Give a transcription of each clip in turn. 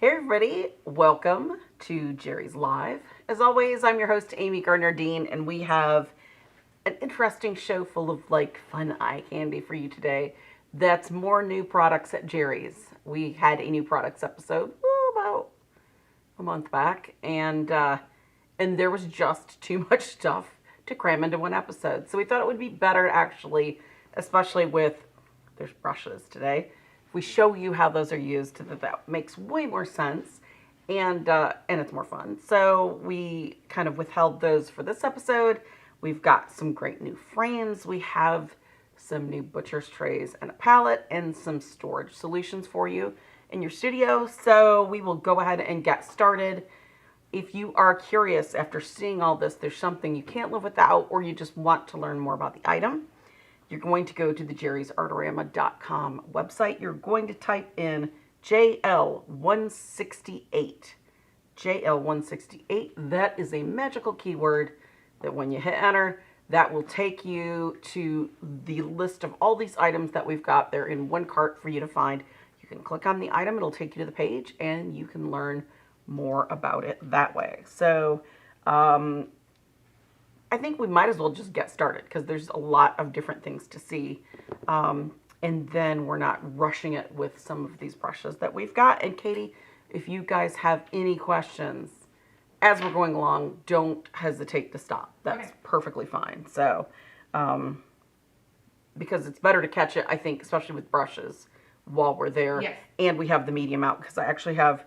Hey everybody, welcome to Jerry's Live. As always, I'm your host Amy Gardner-Dean, and we have an interesting show full of fun eye candy for you today. That's more new products at Jerry's. We had a new products episode about a month back, and there was just too much stuff to cram into one episode. So we thought it would be better actually, especially with there's brushes today. We show you how those are used, that makes way more sense, and it's more fun. So we kind of withheld those for this episode. We've got some great new frames. We have some new butcher's trays and a palette and some storage solutions for you in your studio. So we will go ahead and get started. If you are curious after seeing all this, there's something you can't live without, or you just want to learn more about the item, you're going to go to the jerrysartarama.com website. You're going to type in JL168. JL168. That is a magical keyword that when you hit enter, that will take you to the list of all these items that we've got there in one cart for you to find. You can click on the item, it'll take you to the page, and you can learn more about it that way. So, I think we might as well just get started because there's a lot of different things to see. And then we're not rushing it with some of these brushes that we've got. And Katie, if you guys have any questions as we're going along, don't hesitate to stop. That's perfectly fine. So, because it's better to catch it, I think, especially with brushes while we're there. Yes. And we have the medium out because I actually have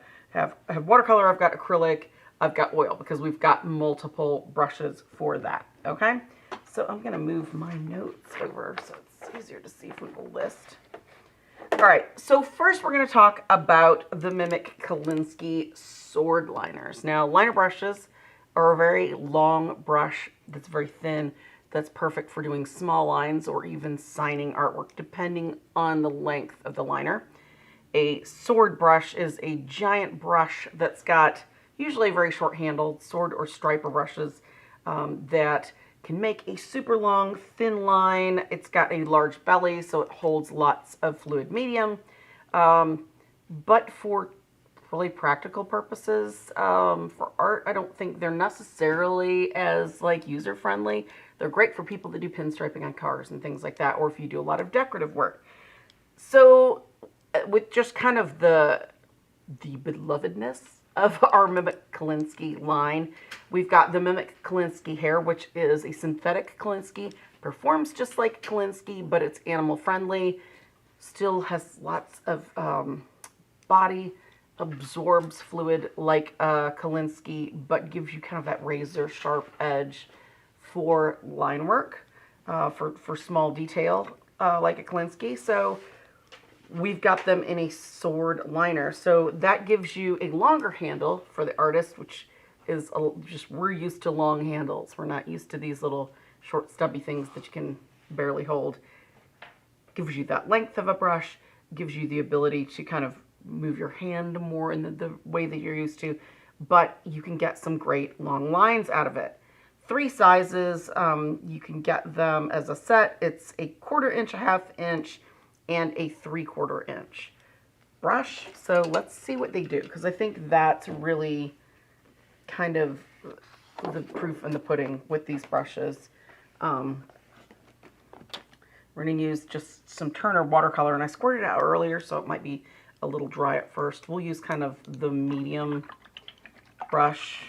watercolor, I've got acrylic, I've got oil, because we've got multiple brushes for that, okay? So I'm going to move my notes over so it's easier to see from the list. All right, so first we're going to talk about the Mimic Kolinsky sword liners. Now, liner brushes are a very long brush that's very thin, that's perfect for doing small lines or even signing artwork, depending on the length of the liner. A sword brush is a giant brush that's got usually a very short handled sword or striper brushes that can make a super long, thin line. It's got a large belly, so it holds lots of fluid medium. But for really practical purposes, for art, I don't think they're necessarily as user-friendly. They're great for people that do pinstriping on cars and things like that, or if you do a lot of decorative work. So with just kind of the belovedness of our Mimic Kolinsky line, we've got the Mimic Kolinsky hair, which is a synthetic Kolinsky, performs just like Kolinsky, but it's animal friendly, still has lots of body, absorbs fluid like Kolinsky, but gives you kind of that razor sharp edge for line work, for small detail like a Kolinsky. So we've got them in a sword liner. So that gives you a longer handle for the artist, which is we're used to long handles. We're not used to these little short stubby things that you can barely hold. Gives you that length of a brush, gives you the ability to kind of move your hand more in the way that you're used to, but you can get some great long lines out of it. 3 sizes, you can get them as a set. It's a 1/4 inch, a 1/2 inch, and a 3/4 inch brush. So let's see what they do, because I think that's really kind of the proof in the pudding with these brushes. We're going to use just some Turner watercolor, and I squirted it out earlier, so it might be a little dry at first. We'll use kind of the medium brush.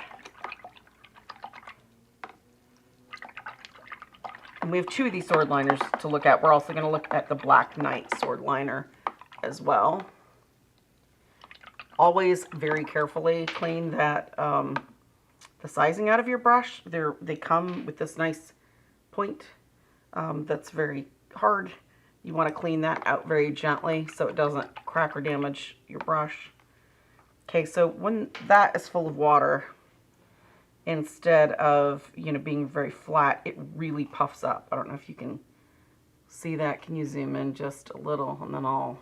And we have 2 of these sword liners to look at. We're also going to look at the Black Knight sword liner as well. Always very carefully clean that the sizing out of your brush. They come with this nice point that's very hard. You want to clean that out very gently so it doesn't crack or damage your brush. Okay, so when that is full of water, instead of, being very flat, it really puffs up. I don't know if you can see that. Can you zoom in just a little, and then I'll...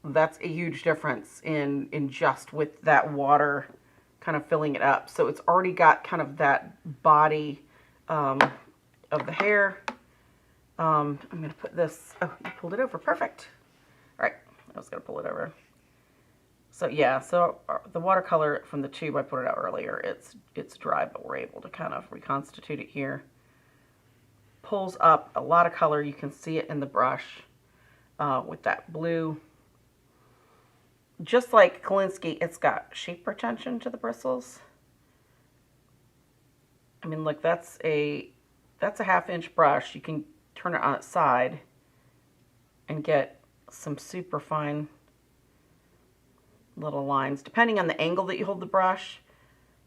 That's a huge difference in just with that water kind of filling it up. So it's already got kind of that body of the hair. I'm going to put this, oh, you pulled it over, perfect. All right, I was going to pull it over. So yeah, so the watercolor from the tube, I put it out earlier, it's dry, but we're able to kind of reconstitute it here. Pulls up a lot of color, you can see it in the brush with that blue. Just like Kolinsky, it's got shape retention to the bristles. I mean, look, that's a 1/2 inch brush. You can turn it on its side and get some super fine little lines. Depending on the angle that you hold the brush,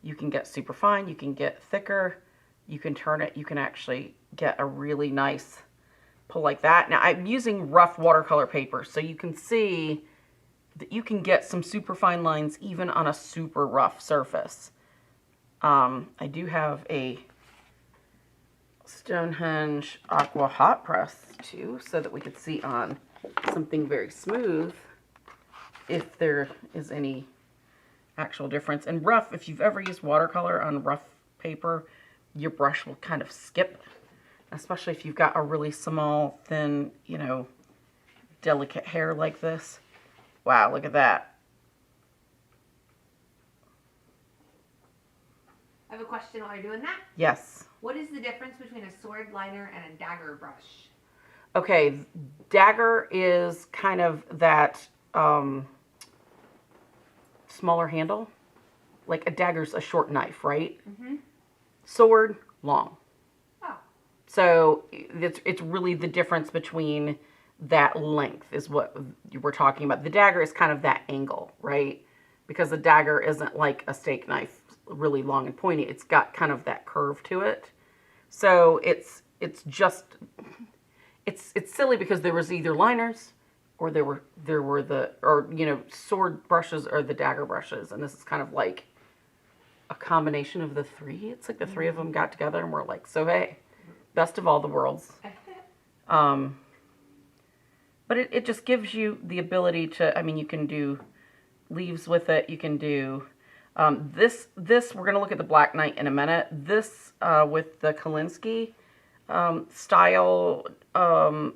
you can get super fine, you can get thicker, you can turn it, you can actually get a really nice pull like that. Now, I'm using rough watercolor paper, so you can see that you can get some super fine lines even on a super rough surface. I do have a Stonehenge Aqua hot press too, so that we could see on something very smooth if there is any actual difference. And rough, if you've ever used watercolor on rough paper, your brush will kind of skip, especially if you've got a really small, thin, you know, delicate hair like this. Wow, look at that. I have a question while you're doing that. Yes. What is the difference between a sword liner and a dagger brush? Okay, dagger is kind of that smaller handle. Like a dagger's a short knife, right? Mm-hmm. Sword, long. Oh. So it's really the difference between that length is what you were talking about. The dagger is kind of that angle, right? Because the dagger isn't like a steak knife, really long and pointy. It's got kind of that curve to it. So it's silly because there was either liners or there were you know, sword brushes or the dagger brushes, and this is kind of like a combination of the three. It's like the three of them got together and we're like, so hey, best of all the worlds. But it just gives you the ability to, I mean, you can do leaves with it. You can do this, we're going to look at the Black Knight in a minute. This with the Kolinsky style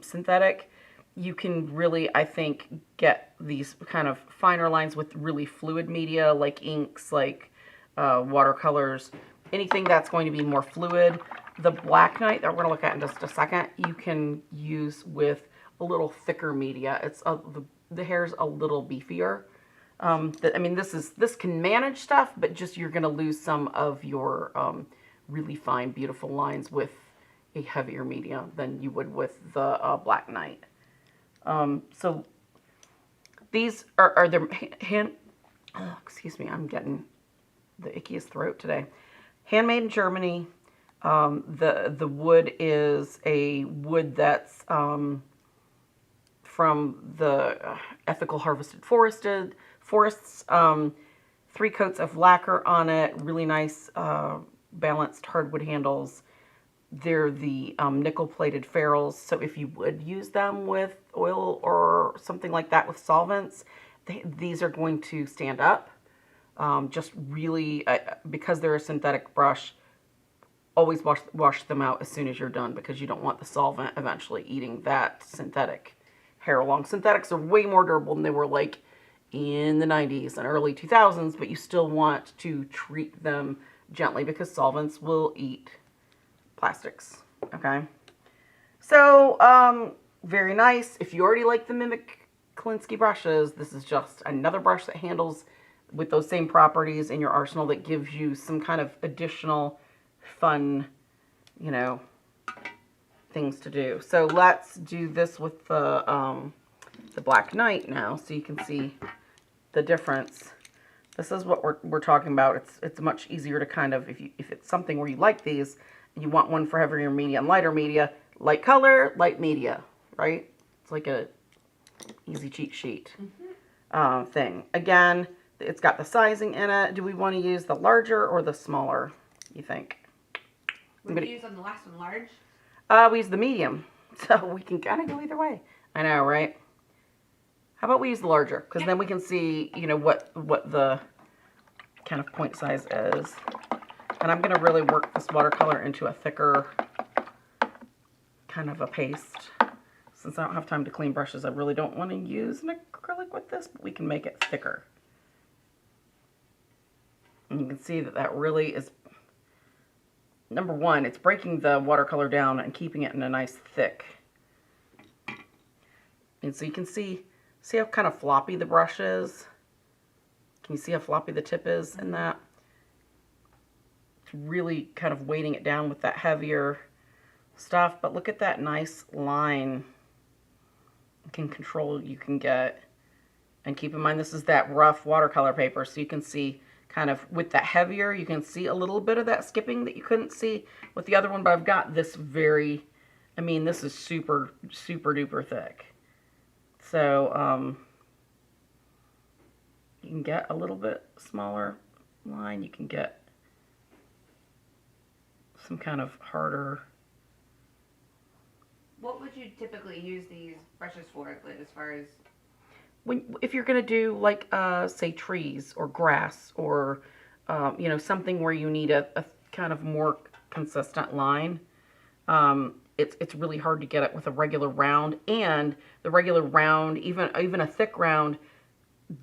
synthetic, you can really, I think, get these kind of finer lines with really fluid media like inks, like watercolors, anything that's going to be more fluid. The Black Knight that we're going to look at in just a second, you can use with a little thicker media. It's the hair's a little beefier. I mean, this can manage stuff, but just you're going to lose some of your really fine, beautiful lines with a heavier media than you would with the Black Knight. So these are their excuse me, I'm getting the ickiest throat today. Handmade in Germany. The wood is a wood that's from the ethical harvested forests. 3 coats of lacquer on it, really nice balanced hardwood handles. They're the nickel-plated ferrules, so if you would use them with oil or something like that with solvents, these are going to stand up. Just really, because they're a synthetic brush, always wash them out as soon as you're done, because you don't want the solvent eventually eating that synthetic hair along. Synthetics are way more durable than they were like in the 90s and early 2000s, but you still want to treat them gently because solvents will eat plastics. Okay, so very nice. If you already like the Mimic Kolinsky brushes, this is just another brush that handles with those same properties in your arsenal, that gives you some kind of additional fun, you know, things to do. So let's do this with the Black Knight now, so you can see the difference. This is what we're talking about. It's much easier to kind of, if it's something where you like these and you want one for heavier media and lighter media, light color, light media, right? It's like a easy cheat sheet thing. Again, it's got the sizing in it. Do we want to use the larger or the smaller, you think? What did you use on the last one, large? We use the medium, so we can kind of go either way. I know, right? How about we use the larger? Because then we can see, you know, what the kind of point size is. And I'm going to really work this watercolor into a thicker kind of a paste. Since I don't have time to clean brushes, I really don't want to use an acrylic with this, but we can make it thicker. And you can see that that really is, number one, it's breaking the watercolor down and keeping it in a nice thick. And so you can see how kind of floppy the brush is? Can you see how floppy the tip is in that? It's really kind of weighting it down with that heavier stuff, but look at that nice line. Control you can get. And keep in mind, this is that rough watercolor paper, so you can see kind of with that heavier, you can see a little bit of that skipping that you couldn't see with the other one, but I've got this very, I mean, this is super, super duper thick. So, you can get a little bit smaller line, you can get some kind of harder. What would you typically use these brushes for, like, as far as? If you're going to do, like, say, trees or grass or, you know, something where you need a kind of more consistent line, it's really hard to get it with a regular round. And the regular round, even a thick round,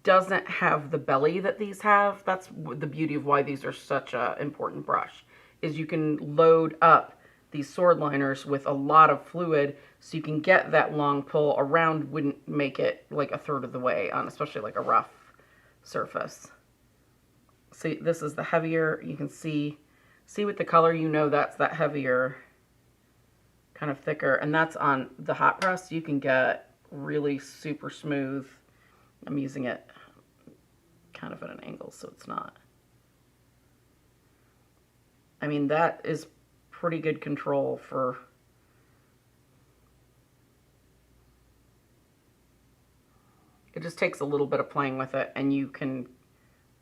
doesn't have the belly that these have. That's the beauty of why these are such an important brush, is you can load up these sword liners with a lot of fluid, so you can get that long pull. A round wouldn't make it like a third of the way on, especially like a rough surface. See, this is the heavier. You can see with the color, you know that's that heavier, kind of thicker, and that's on the hot press. You can get really super smooth. I'm using it kind of at an angle, so it's not. I mean, that is pretty good control for, it just takes a little bit of playing with it and you can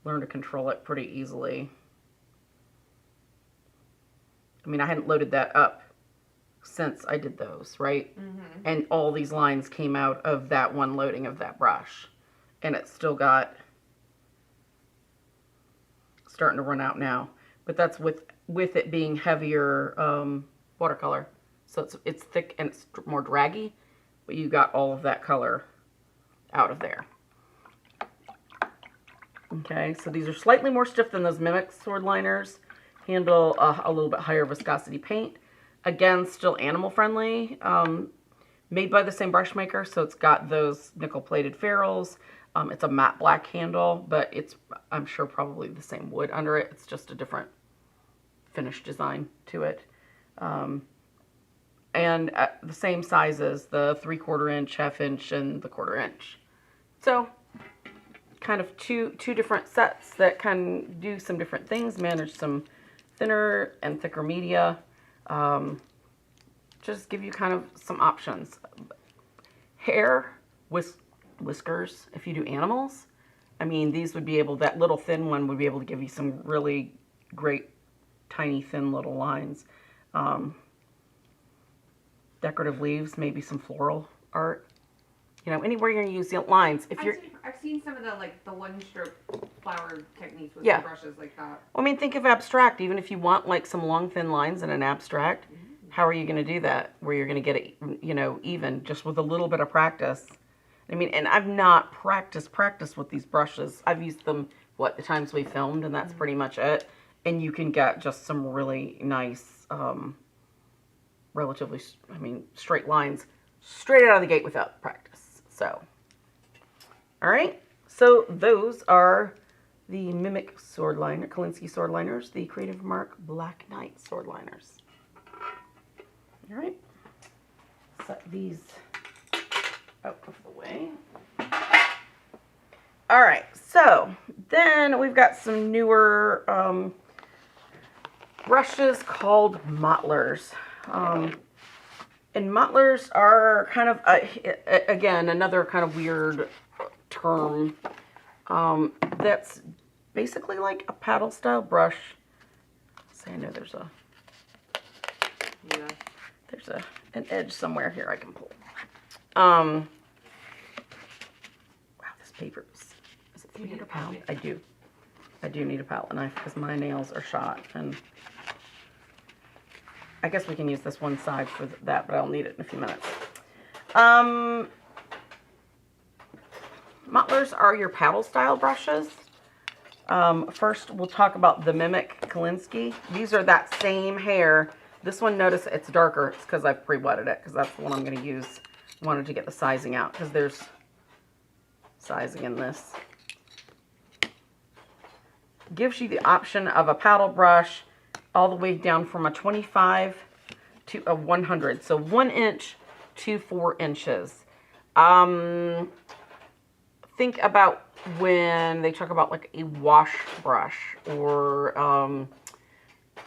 learn to control it pretty easily. I mean, I hadn't loaded that up since I did those, right? Mm-hmm. And all these lines came out of that one loading of that brush, and it's still got, starting to run out now, but that's with it being heavier watercolor. So it's thick and it's more draggy, but you got all of that color out of there. Okay, so these are slightly more stiff than those Mimic sword liners. Handle a little bit higher viscosity paint. Again, still animal friendly. Made by the same brush maker, so it's got those nickel plated ferrules. It's a matte black handle, but it's, I'm sure, probably the same wood under it. It's just a different finish design to it. And at the same sizes, the 3/4 inch, 1/2 inch, and the 1/4 inch. So kind of two different sets that can do some different things, manage some thinner and thicker media. Just give you kind of some options. Hair, whiskers, if you do animals, I mean, these would be able, that little thin one would be able to give you some really great tiny thin little lines. Decorative leaves, maybe some floral art. You know, anywhere you're going to use the lines. If I've seen some of the, like, the one stroke flower techniques with yeah, brushes like that. I mean, think of abstract. Even if you want like some long thin lines in an abstract, how are you going to do that where you're going to get it, you know, even just with a little bit of practice? I mean, and I've not practiced with these brushes. I've used them, the times we filmed, and that's pretty much it. And you can get just some really nice, relatively, I mean, straight lines straight out of the gate without practice. So, all right. So those are the Mimic sword liner, Kolinsky sword liners, the Creative Mark Black Knight sword liners. All right. Set these out of the way. All right, so then we've got some newer brushes called Motlers. And Motlers are kind of, again, another kind of weird term. That's basically like a paddle style brush. See, I know there's an edge somewhere here I can pull. Wow, this paper is it 300 pounds? I do need a palette knife because my nails are shot, and I guess we can use this one side for that, but I'll need it in a few minutes. Mottlers are your paddle style brushes. First, we'll talk about the Mimic Kolinsky. These are that same hair. This one, notice it's darker. It's because I've pre-wetted it, because that's the one I'm going to use. I wanted to get the sizing out, because there's sizing in this. Gives you the option of a paddle brush all the way down from a 25 to a 100. So 1 inch to 4 inches. Think about when they talk about like a wash brush or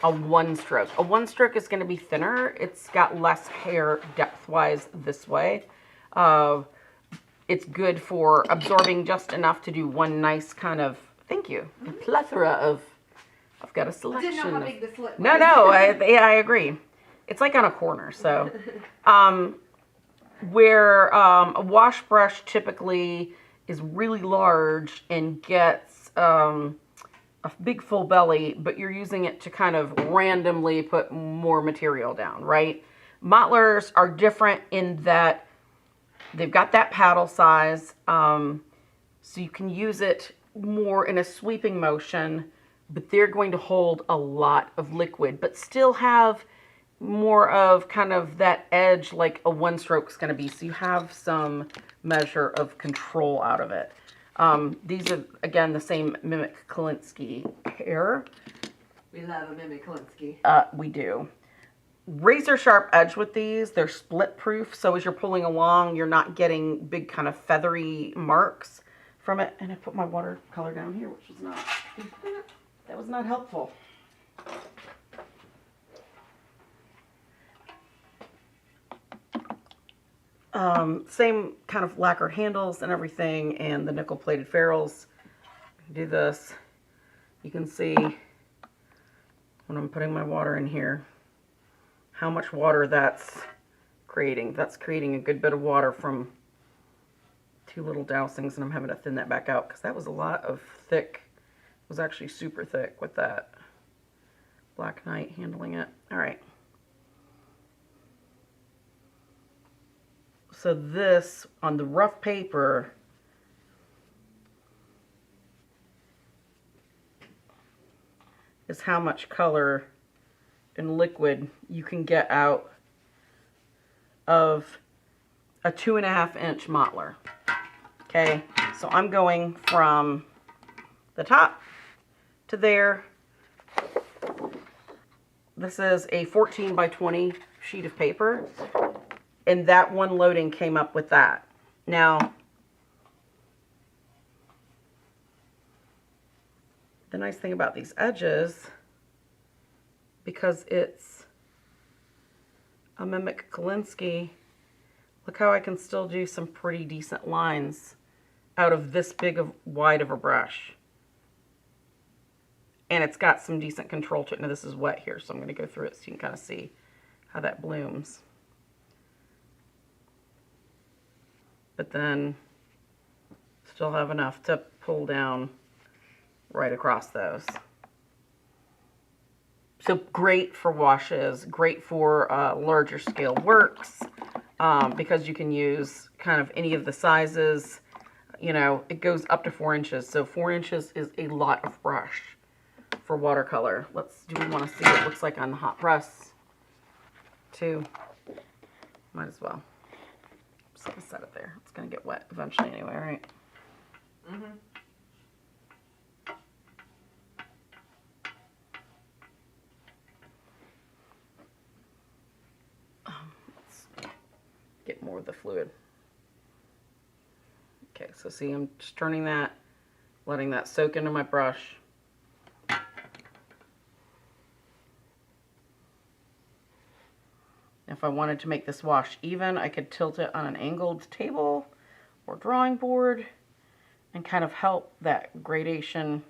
a one stroke. A one stroke is going to be thinner. It's got less hair depth-wise this way. It's good for absorbing just enough to do one nice kind of, thank you, a plethora of, I've got a selection. I didn't know how big this was. No, I agree. It's like on a corner, so. Where a wash brush typically is really large and gets a big full belly, but you're using it to kind of randomly put more material down, right? Mottlers are different in that they've got that paddle size, so you can use it more in a sweeping motion, but they're going to hold a lot of liquid, but still have more of kind of that edge like a one stroke is going to be, so you have some measure of control out of it. These are, again, the same Mimic Kolinsky hair. We love a Mimic Kolinsky. We do. Razor sharp edge with these. They're split proof, so as you're pulling along, you're not getting big kind of feathery marks from it. And I put my watercolor down here, which was not, that was not helpful. Same kind of lacquered handles and everything, and the nickel plated ferrules. Do this. You can see when I'm putting my water in here how much water that's creating. That's creating a good bit of water from 2 little dousings, and I'm having to thin that back out because that was a lot of thick. It was actually super thick with that Black Knight handling it. All right. So this, on the rough paper, is how much color and liquid you can get out of a 2.5 inch mottler. Okay, so I'm going from the top to there. This is a 14 by 20 sheet of paper. And that one loading came up with that. Now, the nice thing about these edges, because it's a Mimic Kolinsky, look how I can still do some pretty decent lines out of this big of wide of a brush. And it's got some decent control to it. Now this is wet here, so I'm going to go through it so you can kind of see how that blooms. But then still have enough to pull down right across those. So great for washes, great for larger scale works, because you can use kind of any of the sizes. You know, it goes up to 4 inches. So 4 inches is a lot of brush for watercolor. Do we want to see what it looks like on the hot press too? Might as well. Just gonna set it there. It's gonna get wet eventually anyway, right? Mm-hmm. Let's get more of the fluid. Okay, so see, I'm just turning that, letting that soak into my brush. If I wanted to make this wash even, I could tilt it on an angled table or drawing board and kind of help that gradation.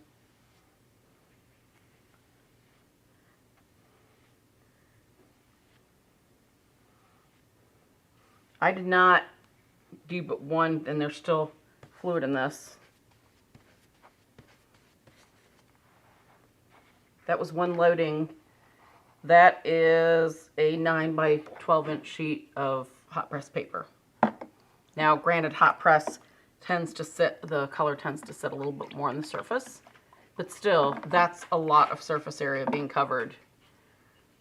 I did not do but one, and there's still fluid in this. That was one loading That is a 9 by 12 inch sheet of hot press paper. Now, granted, hot press tends to sit, the color tends to sit a little bit more on the surface, but still, that's a lot of surface area being covered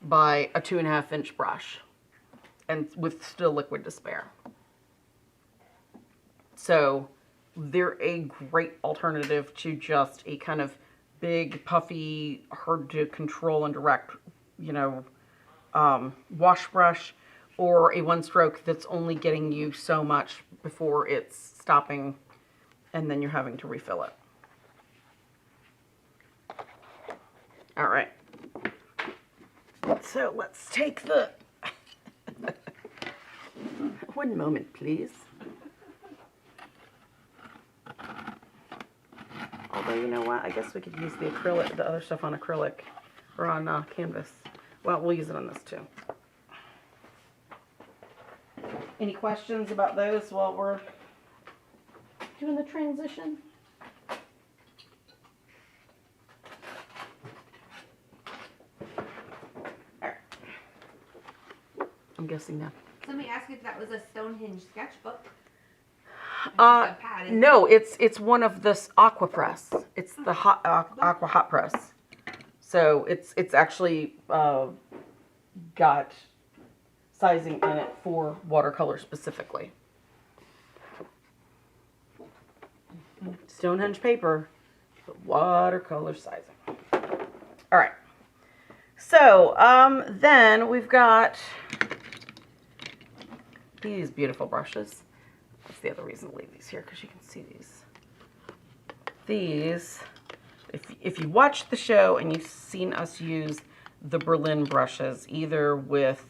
by a 2.5 inch brush, and with still liquid to spare. So they're a great alternative to just a kind of big, puffy, hard to control and direct, you know, wash brush, or a one stroke that's only getting you so much before it's stopping and then you're having to refill it. All right. So let's take the, one moment please. Although, you know what, I guess we could use the acrylic, the other stuff on acrylic, or on canvas. Well, we'll use it on this too. Any questions about those while we're doing the transition? All right. I'm guessing now. Let me ask you if that was a Stonehenge sketchbook. No, it's one of this Aqua Press. It's the Aqua Hot Press. So it's actually got sizing in it for watercolor specifically. Stonehenge paper, but watercolor sizing. All right. So then we've got these beautiful brushes. That's the other reason to leave these here, because you can see these. These, if you watched the show and you've seen us use the Berlin brushes, either with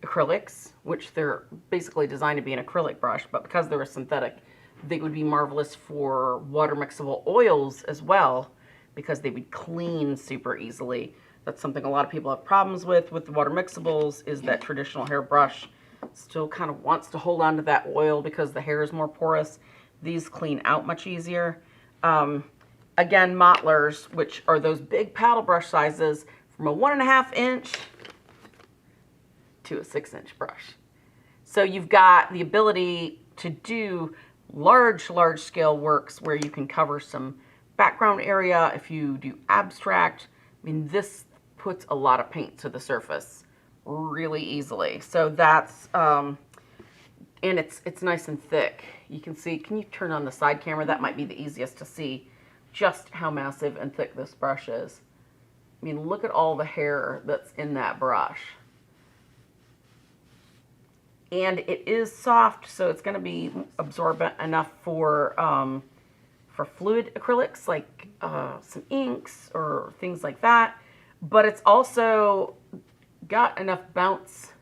acrylics, which they're basically designed to be an acrylic brush, but because they're a synthetic, they would be marvelous for water mixable oils as well, because they would clean super easily. That's something a lot of people have problems with the water mixables, is that traditional hair brush still kind of wants to hold on to that oil because the hair is more porous. These clean out much easier. Again, Motlers, which are those big paddle brush sizes, from a 1.5 inch to a 6 inch brush. So you've got the ability to do large scale works where you can cover some background area. If you do abstract, I mean, this puts a lot of paint to the surface really easily. So that's, and it's nice and thick. You can see, can you turn on the side camera? That might be the easiest to see just how massive and thick this brush is. I mean, look at all the hair that's in that brush. And it is soft, so it's going to be absorbent enough for fluid acrylics, like some inks or things like that. But it's also got enough bounce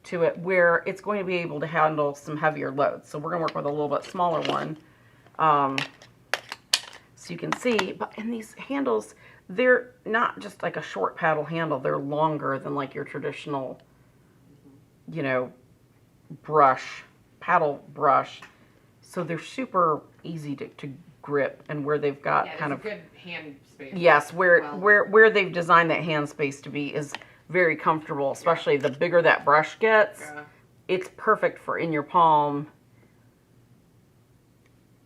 to it where it's going to be able to handle some heavier loads. So we're going to work with a little bit smaller one. So you can see, but in these handles, they're not just like a short paddle handle. They're longer than like your traditional, you know, brush, paddle brush. So they're super easy to grip, and where they've got kind of good hand space. Yes, where they've designed that hand space to be is very comfortable, especially the bigger that brush gets. Yeah. It's perfect for in your palm,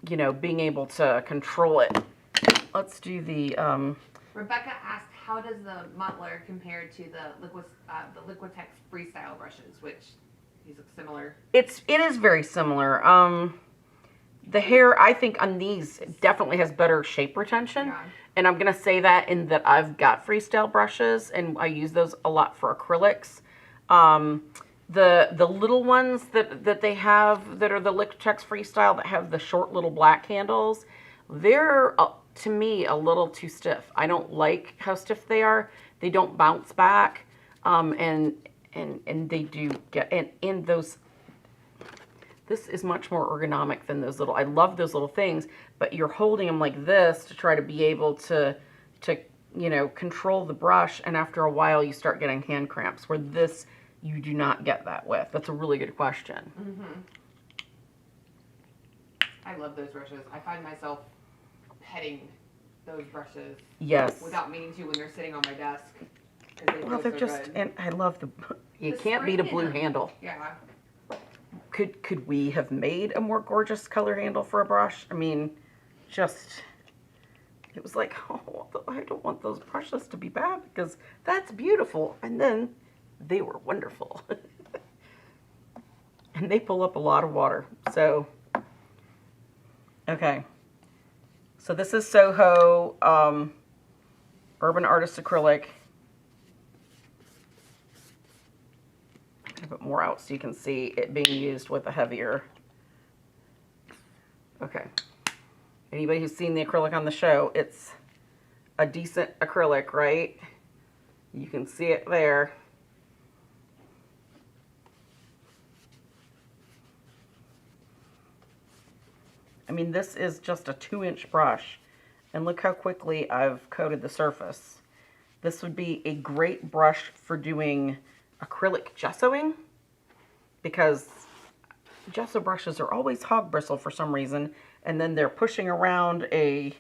you know, being able to control it. Let's do the Rebecca asked, how does the mottler compare to the Liquitex freestyle brushes, which these look similar? It is very similar. The hair, I think, on these definitely has better shape retention. Yeah. And I'm going to say that in that I've got freestyle brushes, and I use those a lot for acrylics. The little ones that they have that are the Liquitex freestyle that have the short little black handles, they're, to me, a little too stiff. I don't like how stiff they are. They don't bounce back, and they do get, and those, this is much more ergonomic than those little, I love those little things, but you're holding them like this to try to be able to you know, control the brush, and after a while you start getting hand cramps, where this, you do not get that with. That's a really good question. Mm-hmm. I love those brushes. I find myself petting those brushes. Yes. Without meaning to when they're sitting on my desk. Well, they're just, and I love you can't beat a blue handle. Yeah. Could we have made a more gorgeous color handle for a brush? I mean, it was like, oh, I don't want those brushes to be bad because that's beautiful. And then they were wonderful. And they pull up a lot of water. So, okay. So this is Soho Urban Artist Acrylic. Put more out so you can see it being used with a heavier. Okay. Anybody who's seen the acrylic on the show, it's a decent acrylic, right? You can see it there. I mean, this is just a 2-inch brush, and look how quickly I've coated the surface. This would be a great brush for doing acrylic gessoing, because gesso brushes are always hog bristle for some reason, and then they're pushing around a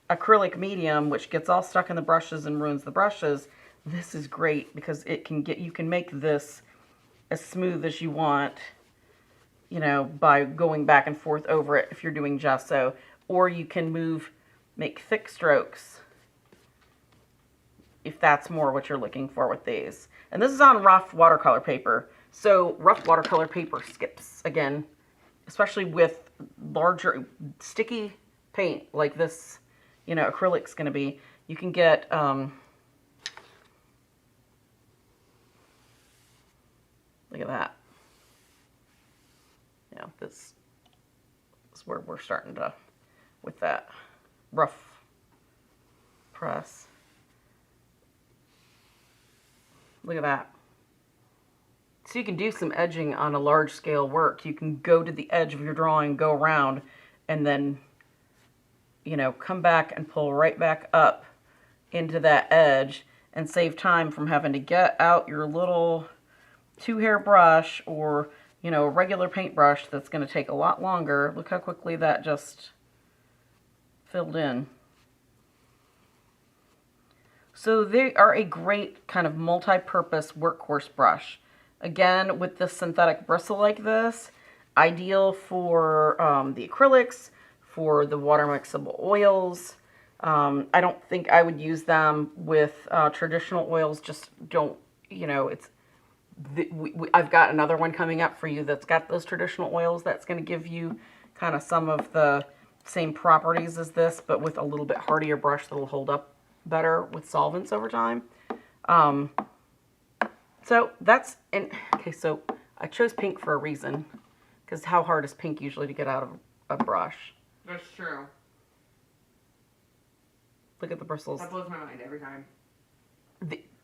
acrylic medium which gets all stuck in the brushes and ruins the brushes. This is great because you can make this as smooth as you want, you know, by going back and forth over it if you're doing gesso, or you can make thick strokes if that's more what you're looking for with these. And this is on rough watercolor paper. So rough watercolor paper skips, again, especially with larger sticky paint like this, you know, acrylic's going to be. You can get, look at that. Yeah, this is where we're starting to, with that rough press. Look at that. So you can do some edging on a large scale work. You can go to the edge of your drawing, go around, and then, you know, come back and pull right back up into that edge and save time from having to get out your little 2-hair brush or, you know, a regular paintbrush that's going to take a lot longer. Look how quickly that just filled in. So they are a great kind of multi-purpose workhorse brush. Again, with this synthetic bristle like this, ideal for the acrylics, for the water mixable oils. I don't think I would use them with traditional oils. Just don't, you know, I've got another one coming up for you that's got those traditional oils that's going to give you kind of some of the same properties as this, but with a little bit hardier brush that'll hold up better with solvents over time. So that's, okay, so I chose pink for a reason, because how hard is pink usually to get out of a brush? That's true. Look at the bristles. That blows my mind every time.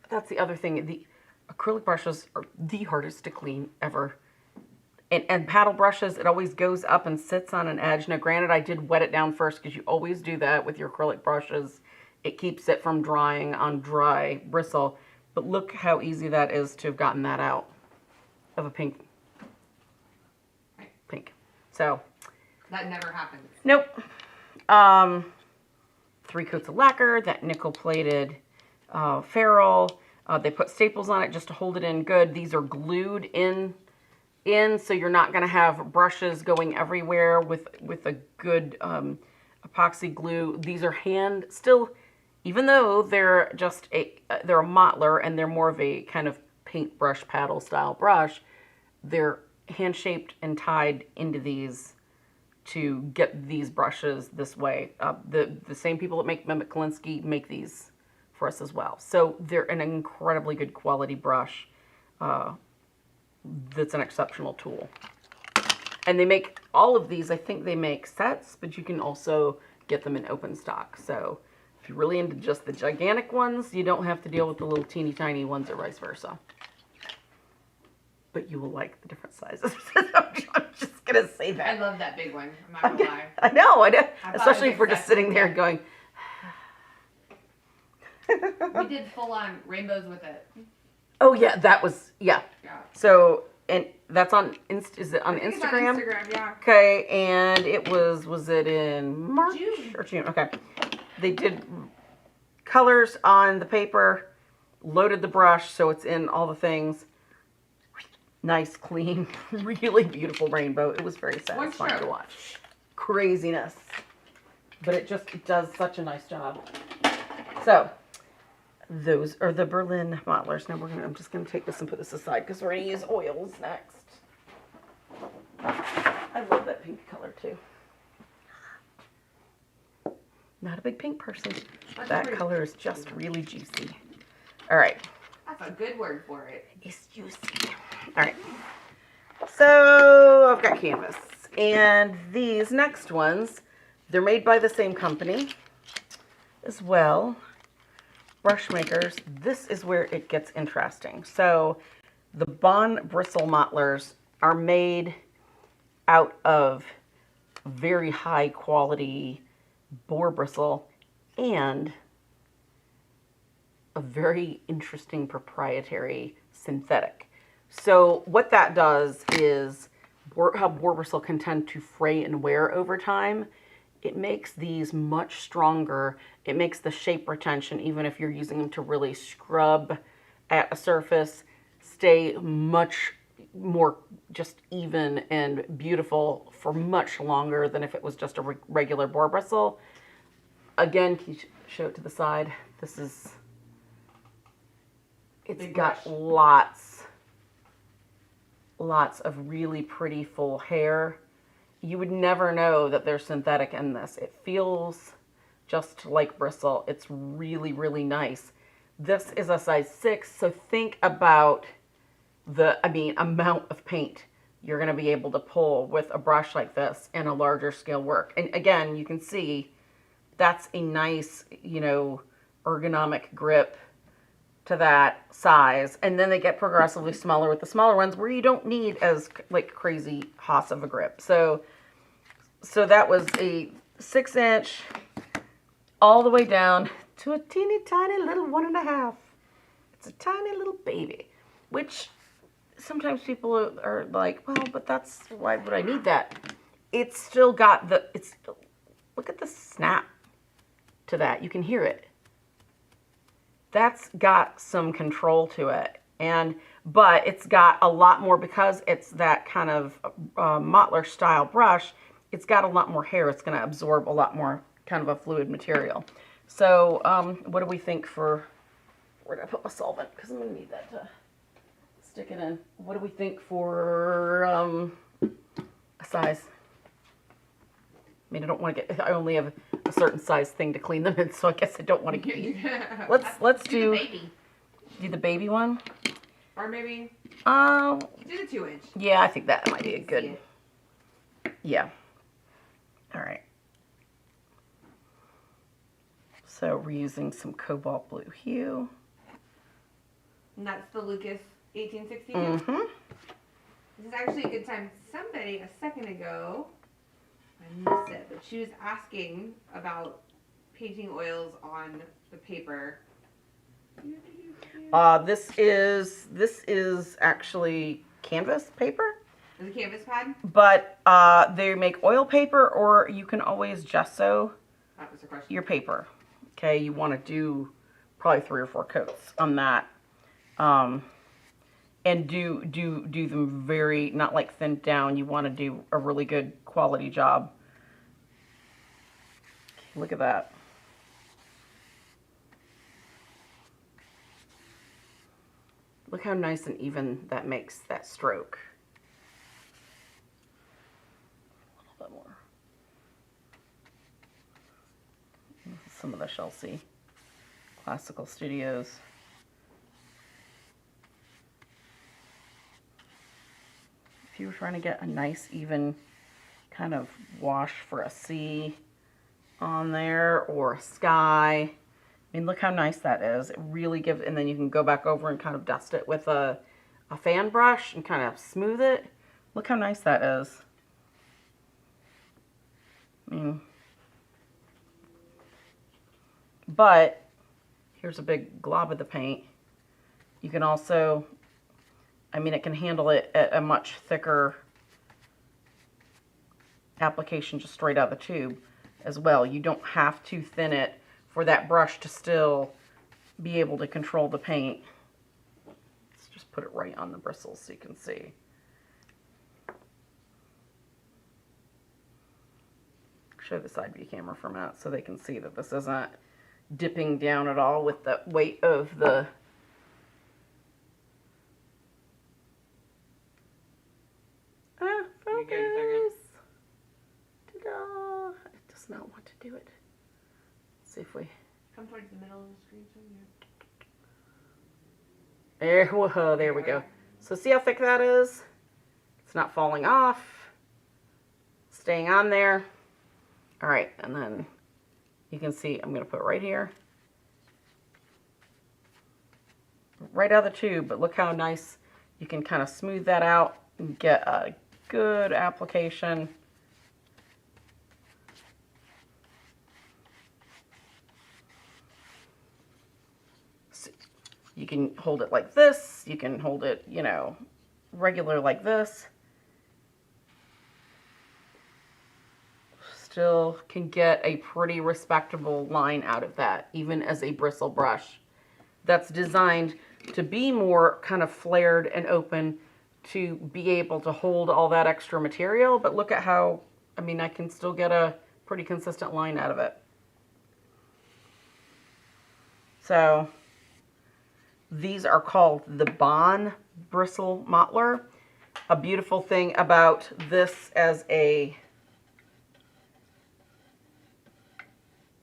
That's the other thing. The acrylic brushes are the hardest to clean ever. And paddle brushes, it always goes up and sits on an edge. Now, granted, I did wet it down first, because you always do that with your acrylic brushes. It keeps it from drying on dry bristle. But look how easy that is to have gotten that out of a pink. So. That never happens. Nope. 3 coats of lacquer, that nickel-plated ferrule. They put staples on it just to hold it in good. These are glued in, so you're not going to have brushes going everywhere with a good epoxy glue. These are still, even though they're just they're a mottler and they're more of a kind of paintbrush paddle style brush, they're hand-shaped and tied into these to get these brushes this way. The same people that make Mehmet Kalinsky make these for us as well. So they're an incredibly good quality brush. That's an exceptional tool. And they make all of these, I think they make sets, but you can also get them in open stock. So if you're really into just the gigantic ones, you don't have to deal with the little teeny tiny ones or vice versa. But you will like the different sizes. I'm just going to say that. I love that big one. I'm not going to lie. I know. Especially if we're just sitting there going. We did full on rainbows with it. Oh, yeah. That was, yeah. So, and that's on, is it on Instagram? It's on Instagram, yeah. Okay. And it was it in March? June. Or June? Okay. they did colors on the paper, loaded the brush so it's in all the things. Nice, clean, really beautiful rainbow. It was very satisfying to watch. Craziness. But it does such a nice job. So, those are the Berlin Mottlers. Now I'm just gonna take this and put this aside because we're gonna use oils next. I love that pink color too. Not a big pink person. That color is just really juicy. All right. That's a good word for it. It's juicy. All right. So I've got canvas. And these next ones, they're made by the same company as well. Brush makers. This is where it gets interesting. So the Bond Bristle Mottlers are made out of very high quality boar bristle and a very interesting proprietary synthetic. So what that does is how boar bristle can tend to fray and wear over time. It makes these much stronger. It makes the shape retention, even if you're using them to really scrub at a surface, stay much more just even and beautiful for much longer than if it was just a regular boar bristle. Again, can you show it to the side? It's got lots of really pretty full hair. You would never know that there's synthetic in this. It feels just like bristle. It's really, really nice. This is a size 6, so think about the amount of paint you're going to be able to pull with a brush like this in a larger scale work. And again, you can see that's a nice, ergonomic grip to that size. And then they get progressively smaller with the smaller ones where you don't need as crazy hoss of a grip. So that was a 6-inch all the way down to a teeny tiny little 1.5. It's a tiny little baby, which sometimes people are like, well, but why would I need that? It's still got look at the snap to that. You can hear it. That's got some control to it. But it's got a lot more, because it's that kind of mottler style brush, it's got a lot more hair. It's going to absorb a lot more kind of a fluid material. So what do we think for, where did I put my solvent? Because I'm going to need that to stick it in. What do we think for a size? I don't want to I only have a certain size thing to clean them in, so I guess I don't want to get you. Let's do the baby. Do the baby one? Or maybe do the 2-inch. Yeah, I think that might be a good. Yeah. All right. So we're using some cobalt blue hue. And that's the Lucas 1862. Mm-hmm. This is actually a good time. Somebody a second ago, I missed it, but she was asking about painting oils on the paper. This is actually canvas paper. Is it canvas pad? But they make oil paper, or you can always gesso your paper. Okay, you want to do probably 3 or 4 coats on that, and do them very, not like thinned down. You want to do a really good quality job. Look at that. Look how nice and even that makes that stroke. A little bit more. Some of the Chelsea Classical Studios. If you were trying to get a nice even kind of wash for a sea on there, or a sky. Look how nice that is. It really gives, and then you can go back over and kind of dust it with a fan brush and kind of smooth it. Look how nice that is. But here's a big glob of the paint. You can also, it can handle it at a much thicker application just straight out of the tube as well. You don't have to thin it for that brush to still be able to control the paint. Let's just put it right on the bristles so you can see. Show the side view camera from that so they can see that this isn't dipping down at all with the weight of the focus. Ta-da! It does not want to do it. Let's see if we come towards the middle of the screen. there we go. So see how thick that is? It's not falling off. Staying on there. All right, and then you can see I'm going to put it right here. Right out of the tube, but look how nice you can kind of smooth that out and get a good application. So you can hold it like this. You can hold it, you know, regular like this. Still can get a pretty respectable line out of that, even as a bristle brush that's designed to be more kind of flared and open to be able to hold all that extra material. But look at how, I mean, I can still get a pretty consistent line out of it. So these are called the Bond Bristle Mottler. A beautiful thing about this as a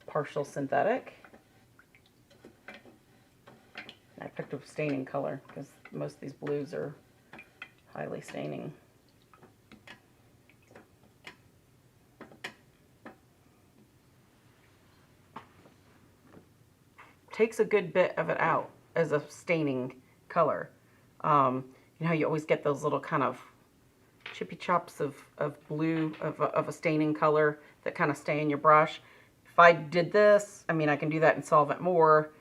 partial synthetic. I picked a staining color because most of these blues are highly staining. Takes a good bit of it out as a staining color. You know how you always get those little kind of chippy chops of blue, of a staining color that kind of stay in your brush. If I did this, I mean, I can do that in Solvent More.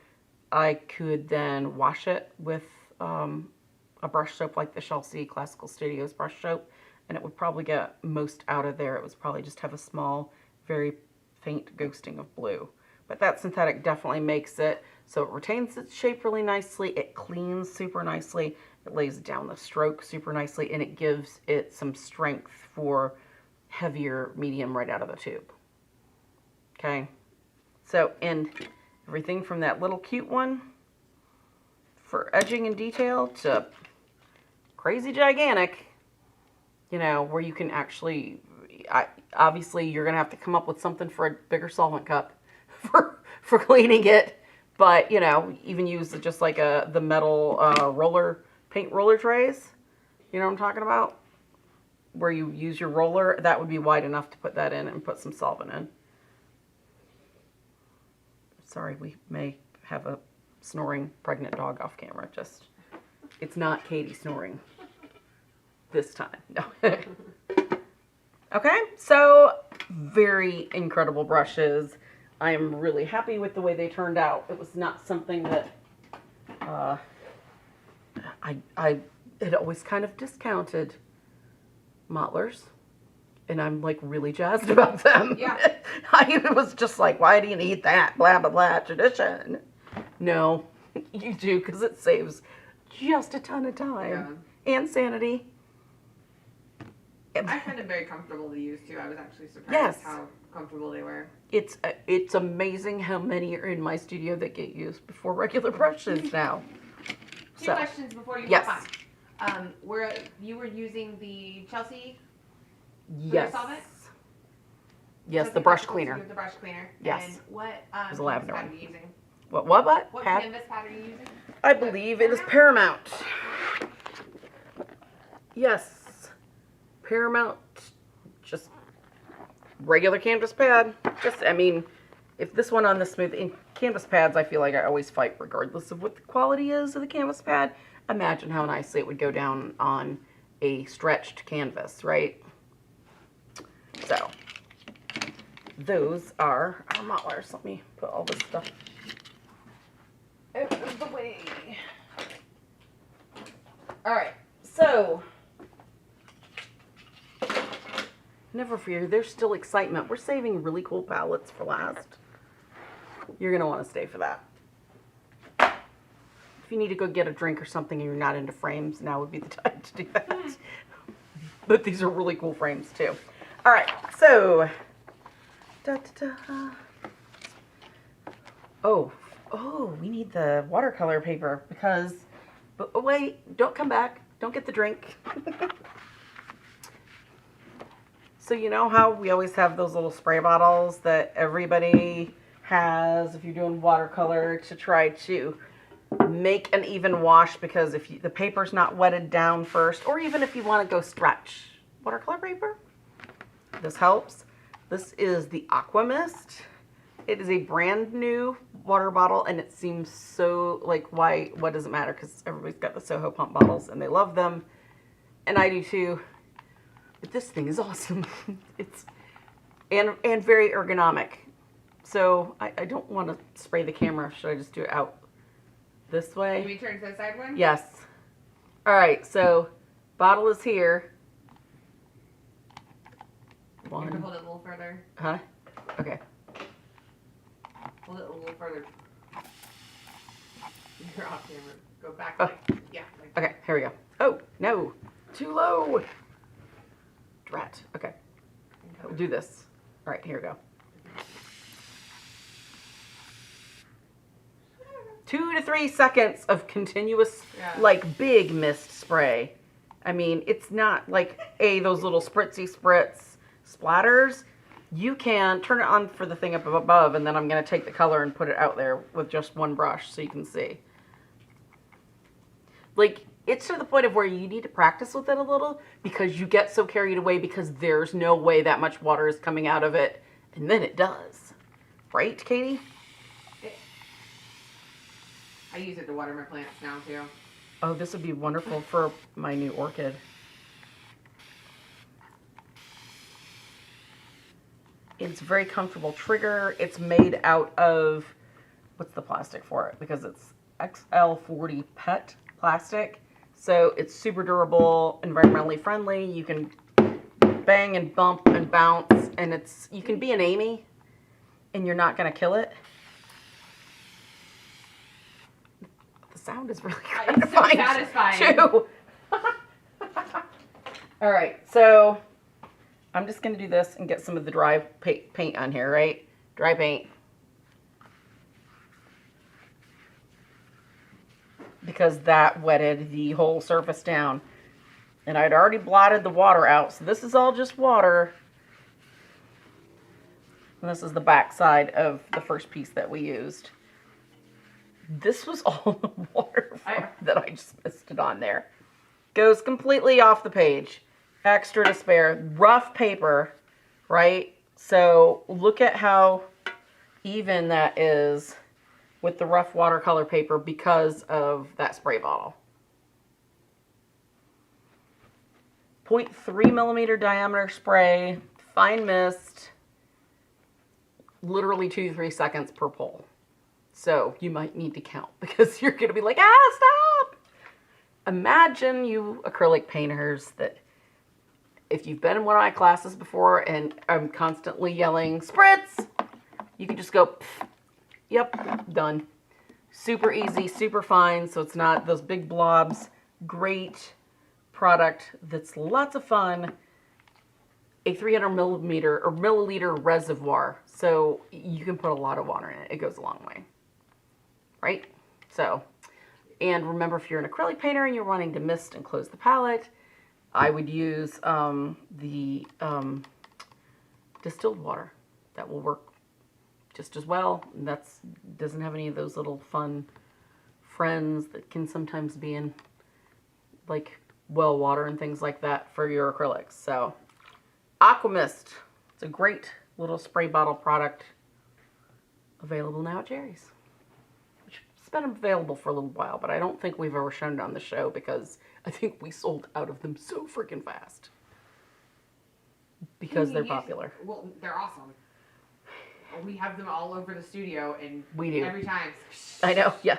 I could then wash it with a brush soap like the Chelsea Classical Studios brush soap, and it would probably get most out of there. It would probably just have a small, very faint ghosting of blue. But that synthetic definitely makes it so it retains its shape really nicely. It cleans super nicely. It lays down the stroke super nicely, and it gives it some strength for heavier medium right out of the tube. Okay, so, and everything from that little cute one for edging and detail to crazy gigantic, you know, where you can actually, obviously you're going to have to come up with something for a bigger solvent cup for cleaning it, but, you know, even use just like the metal paint roller trays, you know what I'm talking about? Where you use your roller, that would be wide enough to put that in and put some solvent in. Sorry, we may have a snoring pregnant dog off camera. Just, it's not Katie snoring this time. No. Okay, so very incredible brushes. I am really happy with the way they turned out. It was not something that I had always kind of discounted Motlers. And I'm like really jazzed about them. Yeah. I was just like, why do you need that? Blah, blah, blah, tradition. No, you do, because it saves just a ton of time. Yeah. And sanity. I find them very comfortable to use too. I was actually surprised how comfortable they were. It's amazing how many are in my studio that get used before regular brushes now. Two questions before you hop on. You were using the Chelsea? Yes. Solvent? Yes, the brush cleaner. The brush cleaner. Yes. And what canvas pad are you using? What pad? Canvas pad are you using? I believe it is Paramount. Yes. Paramount. Just regular canvas pad. I mean, if this one on the smooth, in canvas pads, I feel like I always fight regardless of what the quality is of the canvas pad. Imagine how nicely it would go down on a stretched canvas, right? So, those are our Motlers. Let me put all this stuff out of the way. Alright, so, never fear, there's still excitement. We're saving really cool palettes for last. you're going to want to stay for that. If you need to go get a drink or something and you're not into frames, now would be the time to do that. But these are really cool frames too. All right, so. Oh, we need the watercolor paper because, but oh, wait, don't come back. Don't get the drink. So you know how we always have those little spray bottles that everybody has if you're doing watercolor to try to make an even wash, because if the paper's not wetted down first, or even if you want to go stretch watercolor paper, this helps. This is the Aqua Mist. It is a brand new water bottle, and it seems so like, what does it matter? Because everybody's got the Soho pump bottles and they love them, and I do too. But this thing is awesome. It's and very ergonomic. So I don't want to spray the camera. Should I just do it out this way? Can we turn to the side one? Yes. All right, so bottle is here. You have to hold it a little further. Huh? Okay. Hold it a little further. You're off camera. Go back. Oh. Yeah. Like Okay, here we go. Oh, no. Too low. Drat. Okay. We'll do this. All right, here we go. 2 to 3 seconds of continuous, like, big mist spray. I mean, it's not like, those little spritzy spritz splatters. You can turn it on for the thing up above, and then I'm going to take the color and put it out there with just one brush so you can see. Like, it's to the point of where you need to practice with it a little because you get so carried away because there's no way that much water is coming out of it, and then it does. Right, Katie? I use it to water my plants now, too. Oh, this would be wonderful for my new orchid. It's a very comfortable trigger. It's made out of, what's the plastic for it? Because it's XL40 PET plastic. So it's super durable, environmentally friendly. You can bang and bump and bounce, and you can be an Amy, and you're not going to kill it. The sound is really gratifying. It's so satisfying. Too. All right, so I'm just going to do this and get some of the dry paint on here, right? Dry paint. Because that wetted the whole surface down. And I'd already blotted the water out, so this is all just water. And this is the back side of the first piece that we used. This was all the water that I just misted on there. Goes completely off the page. Extra to spare. Rough paper, right? So look at how even that is with the rough watercolor paper because of that spray bottle. 0.3 millimeter diameter spray, fine mist, literally 2 to 3 seconds per pull. So you might need to count because you're going to be like, stop! Imagine you acrylic painters that if you've been in one of my classes before and I'm constantly yelling, spritz, you can just go, yep, done. Super easy, super fine, so it's not those big blobs. Great product that's lots of fun. A 300 millimeter or milliliter reservoir, so you can put a lot of water in it. It goes a long way, right? So, and remember, if you're an acrylic painter and you're wanting to mist and close the palette, I would use the distilled water. That will work just as well. And doesn't have any of those little fun friends that can sometimes be in like well water and things like that for your acrylics. So Aqua Mist, it's a great little spray bottle product available now at Jerry's. It's been available for a little while, but I don't think we've ever shown it on the show because I think we sold out of them so freaking fast because they're popular. Well, they're awesome. We have them all over the studio, and we do every time. I know, yeah.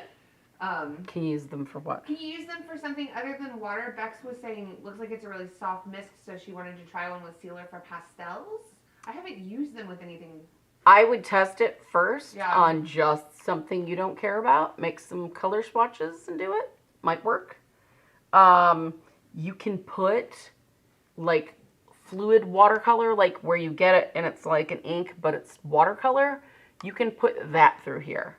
Can you use them for what? Can you use them for something other than water? Bex was saying, looks like it's a really soft mist, so she wanted to try one with sealer for pastels. I haven't used them with anything I would test it first Yeah. on just something you don't care about. Make some color swatches and do it. Might work. You can put like fluid watercolor, like where you get it and it's like an ink, but it's watercolor. You can put that through here.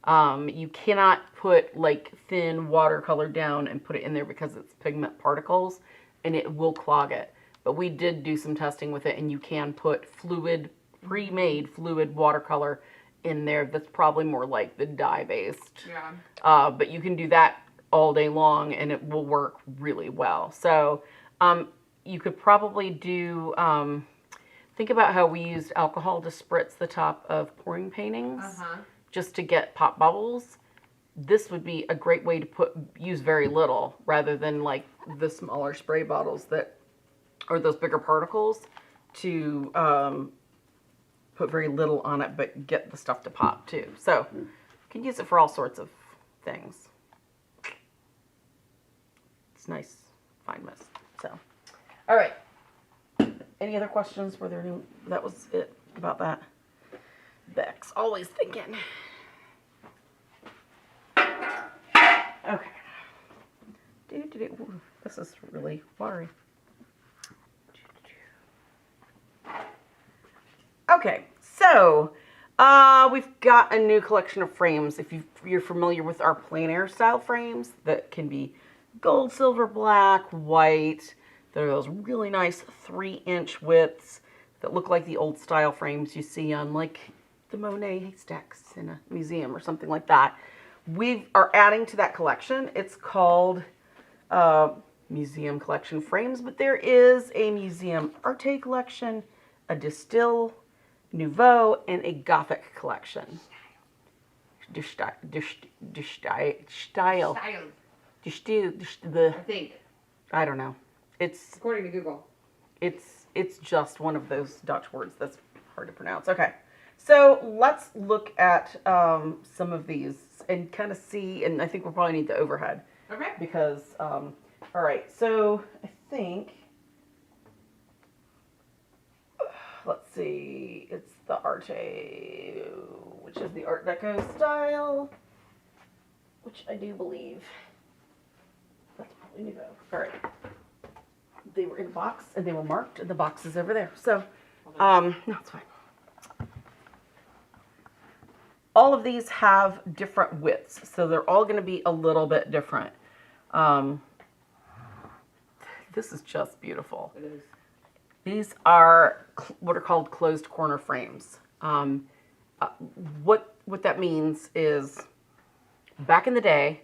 You cannot put like thin watercolor down and put it in there because it's pigment particles and it will clog it. But we did do some testing with it and you can put fluid, pre-made fluid watercolor in there. That's probably more like the dye based. Yeah. But you can do that all day long and it will work really well. So you could probably do, think about how we used alcohol to spritz the top of pouring paintings. Just to get pop bubbles. This would be a great way to use very little rather than like the smaller spray bottles that, or those bigger particles, to put very little on it but get the stuff to pop too. So you can use it for all sorts of things. It's nice, fine mist. So, all right. Any other questions? Were there any? That was it about that. Beck's always thinking. Okay. Ooh, this is really watery. Okay, so we've got a new collection of frames. If you're familiar with our plein air style frames that can be gold, silver, black, white. They're those really nice 3-inch widths that look like the old style frames you see on like the Monet haystacks in a museum or something like that. We are adding to that collection. It's called Museum Collection Frames, but there is a Museum Arte collection, a Distill, Nouveau, and a Gothic collection. I don't know. It's according to Google. It's just one of those Dutch words that's hard to pronounce. Okay. So let's look at some of these and kind of see, and I think we'll probably need the overhead. Okay. Because, all right, so I think, let's see, it's the Arte, which is the Art Deco style, which I do believe, that's probably Nouveau. All right. They were in a box and they were marked and the box is over there. So, no, it's fine. All of these have different widths, so they're all going to be a little bit different. This is just beautiful. It is. These are what are called closed corner frames. What that means is, back in the day,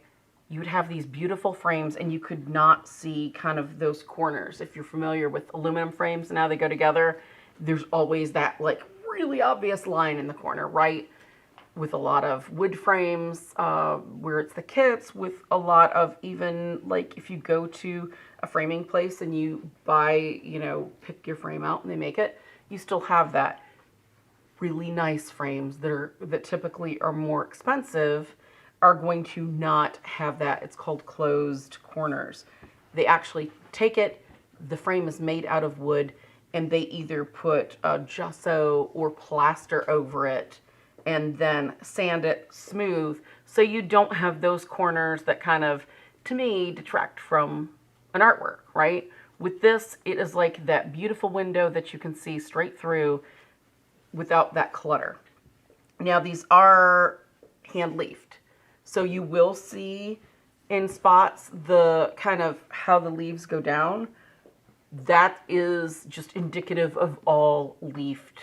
you would have these beautiful frames and you could not see kind of those corners. If you're familiar with aluminum frames and how they go together, there's always that like really obvious line in the corner, right? With a lot of wood frames, where it's the kits, with a lot of even like if you go to a framing place and you buy, you know, pick your frame out and they make it, you still have that. Really nice frames that typically are more expensive are going to not have that. It's called closed corners. They actually take it, the frame is made out of wood, and they either put gesso or plaster over it and then sand it smooth so you don't have those corners that kind of, to me, detract from an artwork, right? With this, it is like that beautiful window that you can see straight through without that clutter. Now, these are hand-leafed, so you will see in spots the kind of how the leaves go down. That is just indicative of all leafed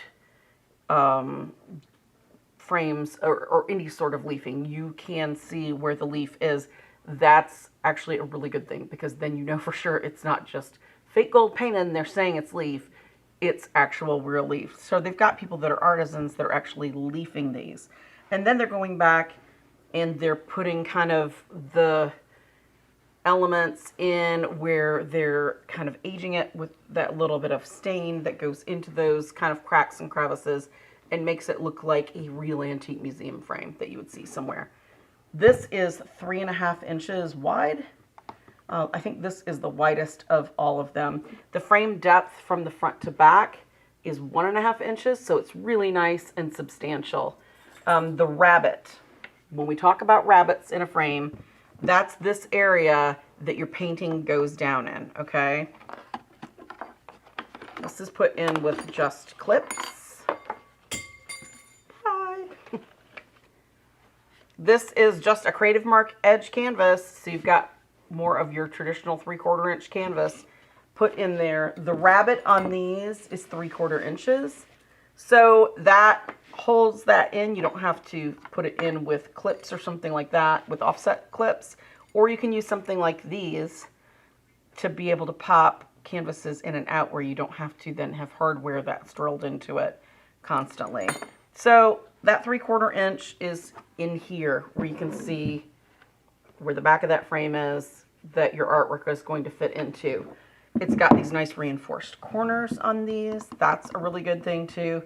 frames or any sort of leafing. You can see where the leaf is. That's actually a really good thing, because then you know for sure it's not just fake gold painted and they're saying it's leaf. It's actual real leaf. So they've got people that are artisans that are actually leafing these. And then they're going back and they're putting kind of the elements in where they're kind of aging it with that little bit of stain that goes into those kind of cracks and crevices and makes it look like a real antique museum frame that you would see somewhere. This is 3.5 inches wide. I think this is the widest of all of them. The frame depth from the front to back is 1.5 inches, so it's really nice and substantial. The rabbit, when we talk about rabbits in a frame, that's this area that your painting goes down in, okay? This is put in with just clips. Hi. This is just a Creative Mark edge canvas, so you've got more of your traditional 3/4 inch canvas put in there. The rabbit on these is 3/4 inches, so that holds that in. You don't have to put it in with clips or something like that, with offset clips, or you can use something like these to be able to pop canvases in and out where you don't have to then have hardware that's drilled into it constantly. So that 3/4 inch is in here where you can see where the back of that frame is that your artwork is going to fit into. It's got these nice reinforced corners on these. That's a really good thing too.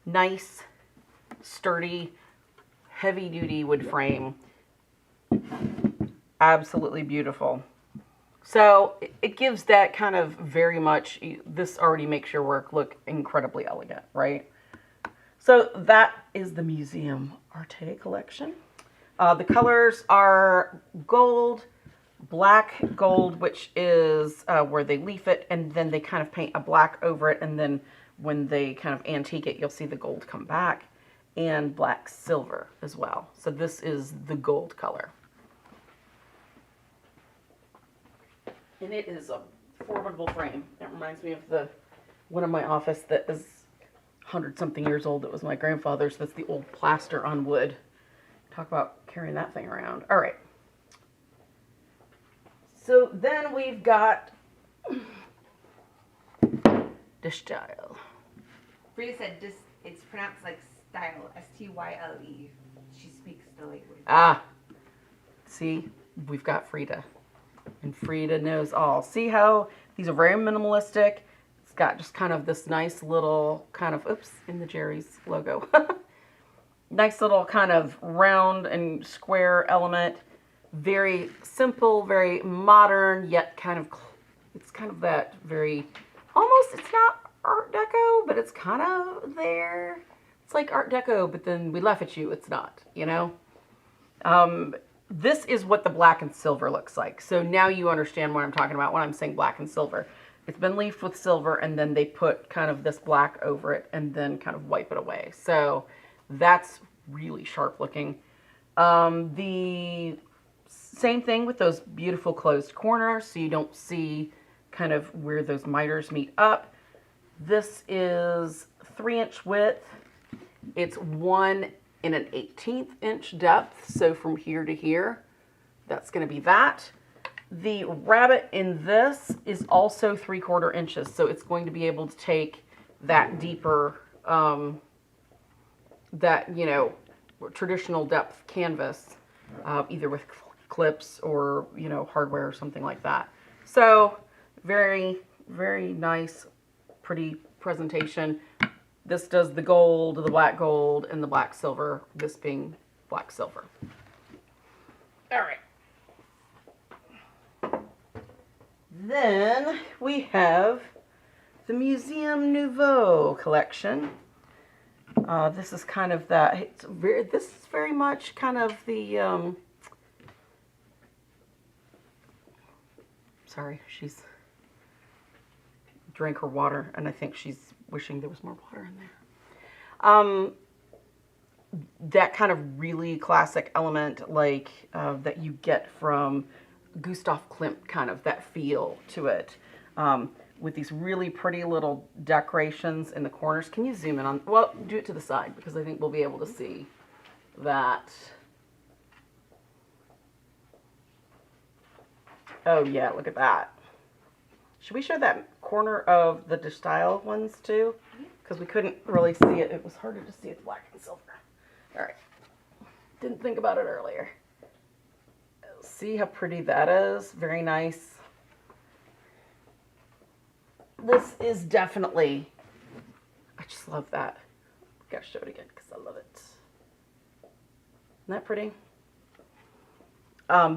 Nice, sturdy, heavy duty wood frame. Absolutely beautiful. So it gives that kind of very much, this already makes your work look incredibly elegant, right? So that is the Museum Arte collection. The colors are gold, black gold, which is where they leaf it, and then they kind of paint a black over it, and then when they kind of antique it, you'll see the gold come back, and black silver as well. So this is the gold color. And it is a formidable frame. It reminds me of the one in my office that is 100-something years old. That was my grandfather's. That's the old plaster on wood. Talk about carrying that thing around. All right. So then we've got the style. Bree said it's pronounced like style, S-T-Y-L-E. She speaks the language. Ah, see, we've got Frida. And Frida knows all. See how these are very minimalistic. It's got just kind of this nice little kind of, oops, in the Jerry's logo. Nice little kind of round and square element. Very simple, very modern, yet kind of, it's kind of that very, almost, it's not Art Deco, but it's kind of there. It's like Art Deco, but then we laugh at you, it's not, you know? This is what the black and silver looks like. So now you understand what I'm talking about when I'm saying black and silver. It's been leafed with silver, and then they put kind of this black over it and then kind of wipe it away. So that's really sharp looking. The same thing with those beautiful closed corners, so you don't see kind of where those miters meet up. This is 3-inch width. It's 1 1/18 inch depth, so from here to here, that's going to be that. The rabbit in this is also 3/4 inches, so it's going to be able to take that deeper, that, you know, traditional depth canvas, either with clips or, you know, hardware or something like that. So very, very nice, pretty presentation. This does the gold, the black gold, and the black silver, this being black silver. All right. Then we have the Museum Nouveau collection. This is kind of that, this is very much kind of the, sorry, she's drank her water, and I think she's wishing there was more water in there. That kind of really classic element, like that you get from Gustav Klimt, kind of that feel to it, with these really pretty little decorations in the corners. Can you zoom in on, well, do it to the side, because I think we'll be able to see that. Oh yeah, look at that. Should we show that corner of the style ones too? Because we couldn't really see it. It was harder to see it black and silver. All right. Didn't think about it earlier. See how pretty that is? Very nice. This is definitely, I just love that. Gotta show it again because I love it. Isn't that pretty?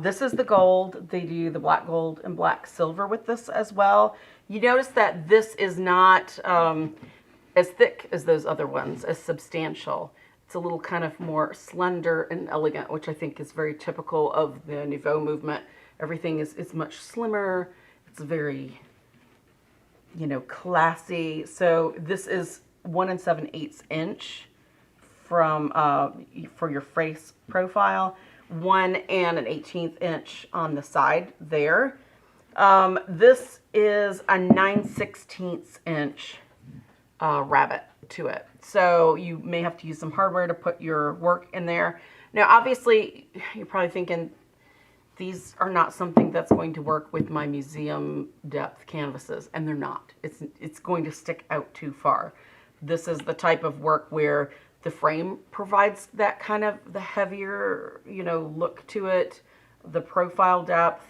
This is the gold. They do the black gold and black silver with this as well. You notice that this is not as thick as those other ones, as substantial. It's a little kind of more slender and elegant, which I think is very typical of the Nouveau movement. Everything is much slimmer. It's very, you know, classy. So this is 1 7/8 inch from for your face profile, 1 1/18 inch on the side there. This is a 9/16 inch rabbit to it. So you may have to use some hardware to put your work in there. Now, obviously, you're probably thinking these are not something that's going to work with my museum depth canvases, and they're not. It's going to stick out too far. This is the type of work where the frame provides that kind of the heavier, you know, look to it, the profile depth.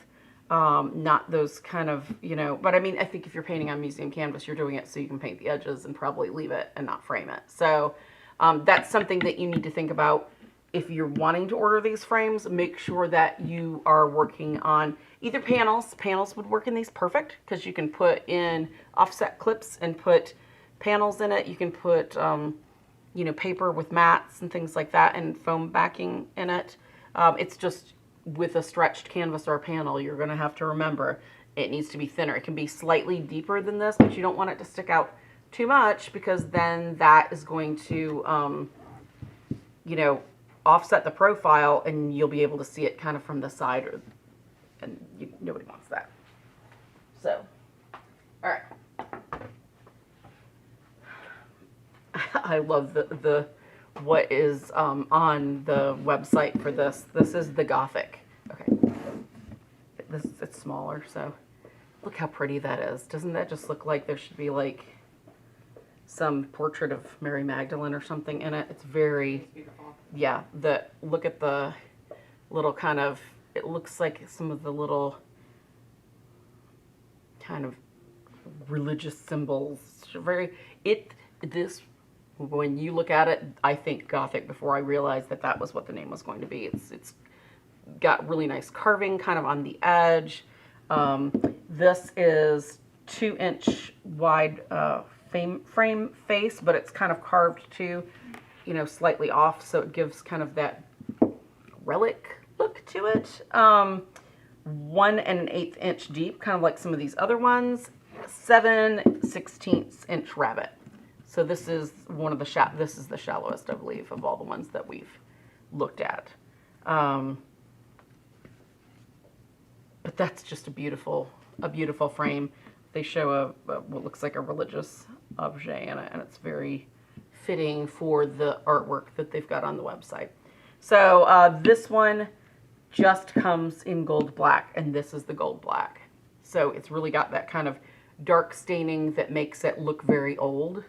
Not those kind of, you know, but I mean, I think if you're painting on museum canvas, you're doing it so you can paint the edges and probably leave it and not frame it. So that's something that you need to think about if you're wanting to order these frames. Make sure that you are working on either panels. Panels would work in these perfect because you can put in offset clips and put panels in it. You can put, you know, paper with mats and things like that and foam backing in it. It's just with a stretched canvas or a panel, you're going to have to remember it needs to be thinner. It can be slightly deeper than this, but you don't want it to stick out too much because then that is going to, you know, offset the profile and you'll be able to see it kind of from the side, and nobody wants that. So, all right. I love the what is on the website for this. This is the Gothic. Okay, it's smaller, so look how pretty that is. Doesn't that just look like there should be like some portrait of Mary Magdalene or something in it? It's very, yeah. Look at the little kind of, it looks like some of the little kind of religious symbols. This. When you look at it, I think Gothic before I realized that that was what the name was going to be. It's got really nice carving kind of on the edge. This is 2-inch wide frame face, but it's kind of carved too, you know, slightly off, so it gives kind of that relic look to it. 1 1/8 inch deep, kind of like some of these other ones. 7/16 inch rabbit. So this is one of the this is the shallowest, I believe, of all the ones that we've looked at. But that's just a beautiful frame. They show what looks like a religious objet in it, and it's very fitting for the artwork that they've got on the website. So this one just comes in gold black, and this is the gold black. So it's really got that kind of dark staining that makes it look very old.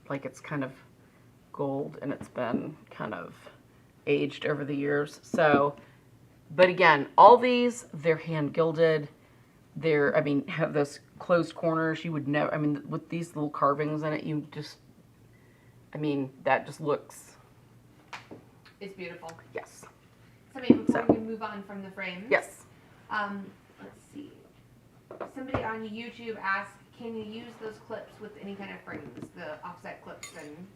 Like it's kind of gold and it's been kind of aged over the years. So, but again, all these, they're hand gilded. They're, I mean, have those closed corners. You would never, I mean, with these little carvings in it, you just, I mean, that just looks. It's beautiful. Yes. Somebody, before we move on from the frames. Yes. Let's see. Somebody on YouTube asked, can you use those clips with any kind of frames, the offset clips and?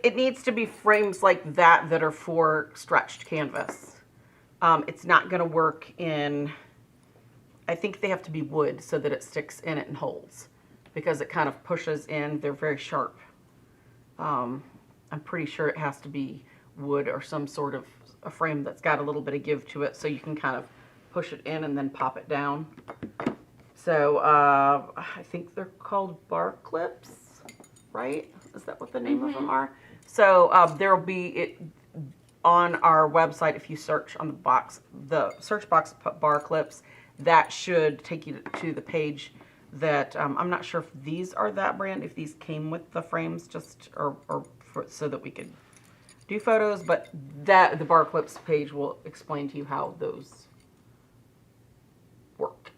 It needs to be frames like that are for stretched canvas. It's not going to work in, I think they have to be wood so that it sticks in it and holds, because it kind of pushes in. They're very sharp. I'm pretty sure it has to be wood or some sort of a frame that's got a little bit of give to it so you can kind of push it in and then pop it down. So I think they're called bar clips, right? Is that what the name of them are? So there'll be it on our website. If you search on the search box, put bar clips, that should take you to the page that I'm not sure if these are that brand, if these came with the frames just or so that we could do photos, but that the bar clips page will explain to you how those work.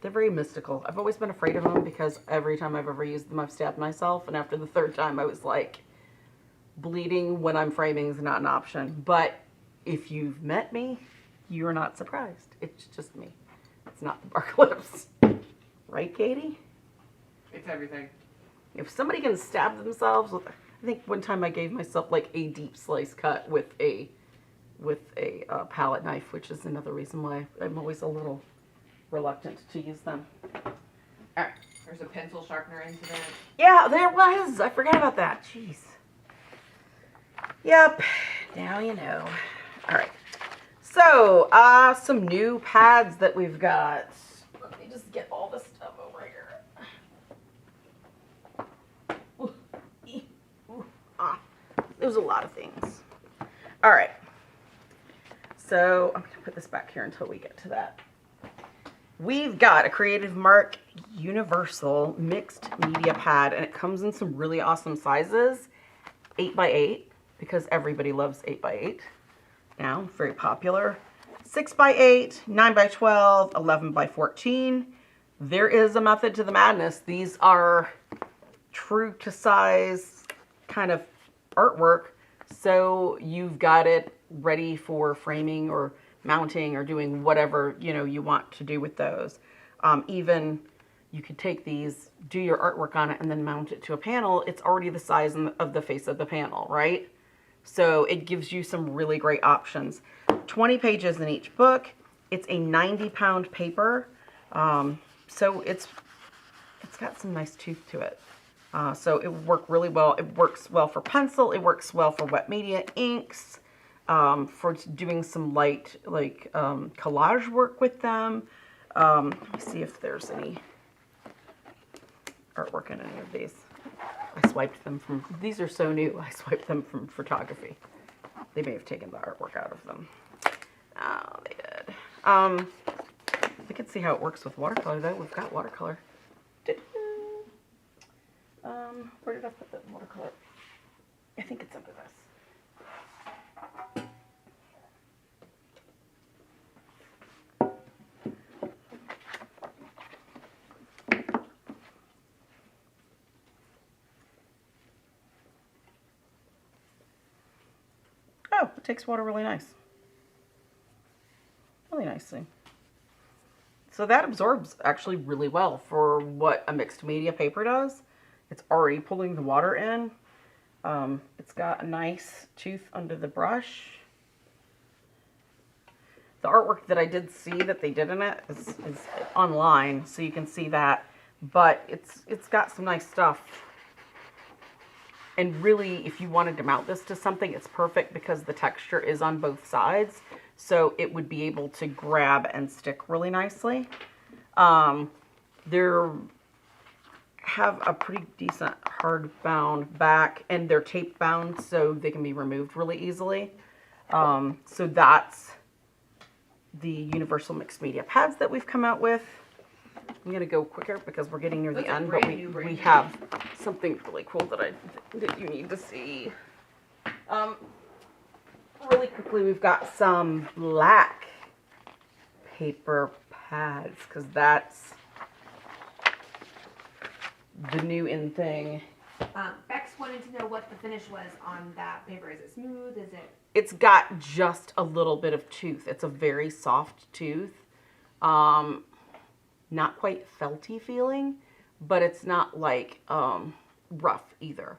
They're very mystical. I've always been afraid of them because every time I've ever used them, I've stabbed myself. And after the third time, I was like, bleeding when I'm framing is not an option. But if you've met me, you're not surprised. It's just me. It's not the bark lips. Right, Katie? It's everything. If somebody can stab themselves with, I think one time I gave myself like a deep slice cut with a palette knife, which is another reason why I'm always a little reluctant to use them. All right. There's a pencil sharpener incident. Yeah, there was. I forgot about that. Jeez. Yep. Now you know. All right. So, some new pads that we've got. Let me just get all this stuff over here. There's a lot of things. All right. So, I'm going to put this back here until we get to that. We've got a Creative Mark Universal Mixed Media Pad, and it comes in some really awesome sizes. 8x8, because everybody loves 8x8 now, very popular. 6x8, 9x12, 11x14. There is a method to the madness. These are true to size kind of artwork, so you've got it ready for framing or mounting or doing whatever you want to do with those. Even you could take these, do your artwork on it, and then mount it to a panel. It's already the size of the face of the panel, right? So it gives you some really great options. 20 pages in each book. It's a 90-pound paper, so it's got some nice tooth to it. So it will work really well. It works well for pencil. It works well for wet media, inks. For doing some light, like, collage work with them. Let me see if there's any artwork in any of these. I swiped them from, these are so new, I swiped them from photography. They may have taken the artwork out of them. Oh, they did. I can see how it works with watercolor, though. We've got watercolor. Where did I put the watercolor? I think it's under this. Oh, it takes water really nice. Really nicely. So that absorbs actually really well for what a mixed media paper does. It's already pulling the water in. It's got a nice tooth under the brush. The artwork that I did see that they did in it is online, so you can see that. But it's got some nice stuff. And really, if you wanted to mount this to something, it's perfect because the texture is on both sides. So it would be able to grab and stick really nicely. They're have a pretty decent hardbound back, and they're tape bound, so they can be removed really easily. So that's the Universal Mixed Media pads that we've come out with. I'm gonna go quicker because we're getting near the end, but we have something really cool that you need to see. Really quickly, we've got some black paper pads because that's the new in thing. Bex wanted to know what the finish was on that paper. Is it smooth? Is it? It's got just a little bit of tooth. It's a very soft tooth. Not quite felty feeling, but it's not like rough either.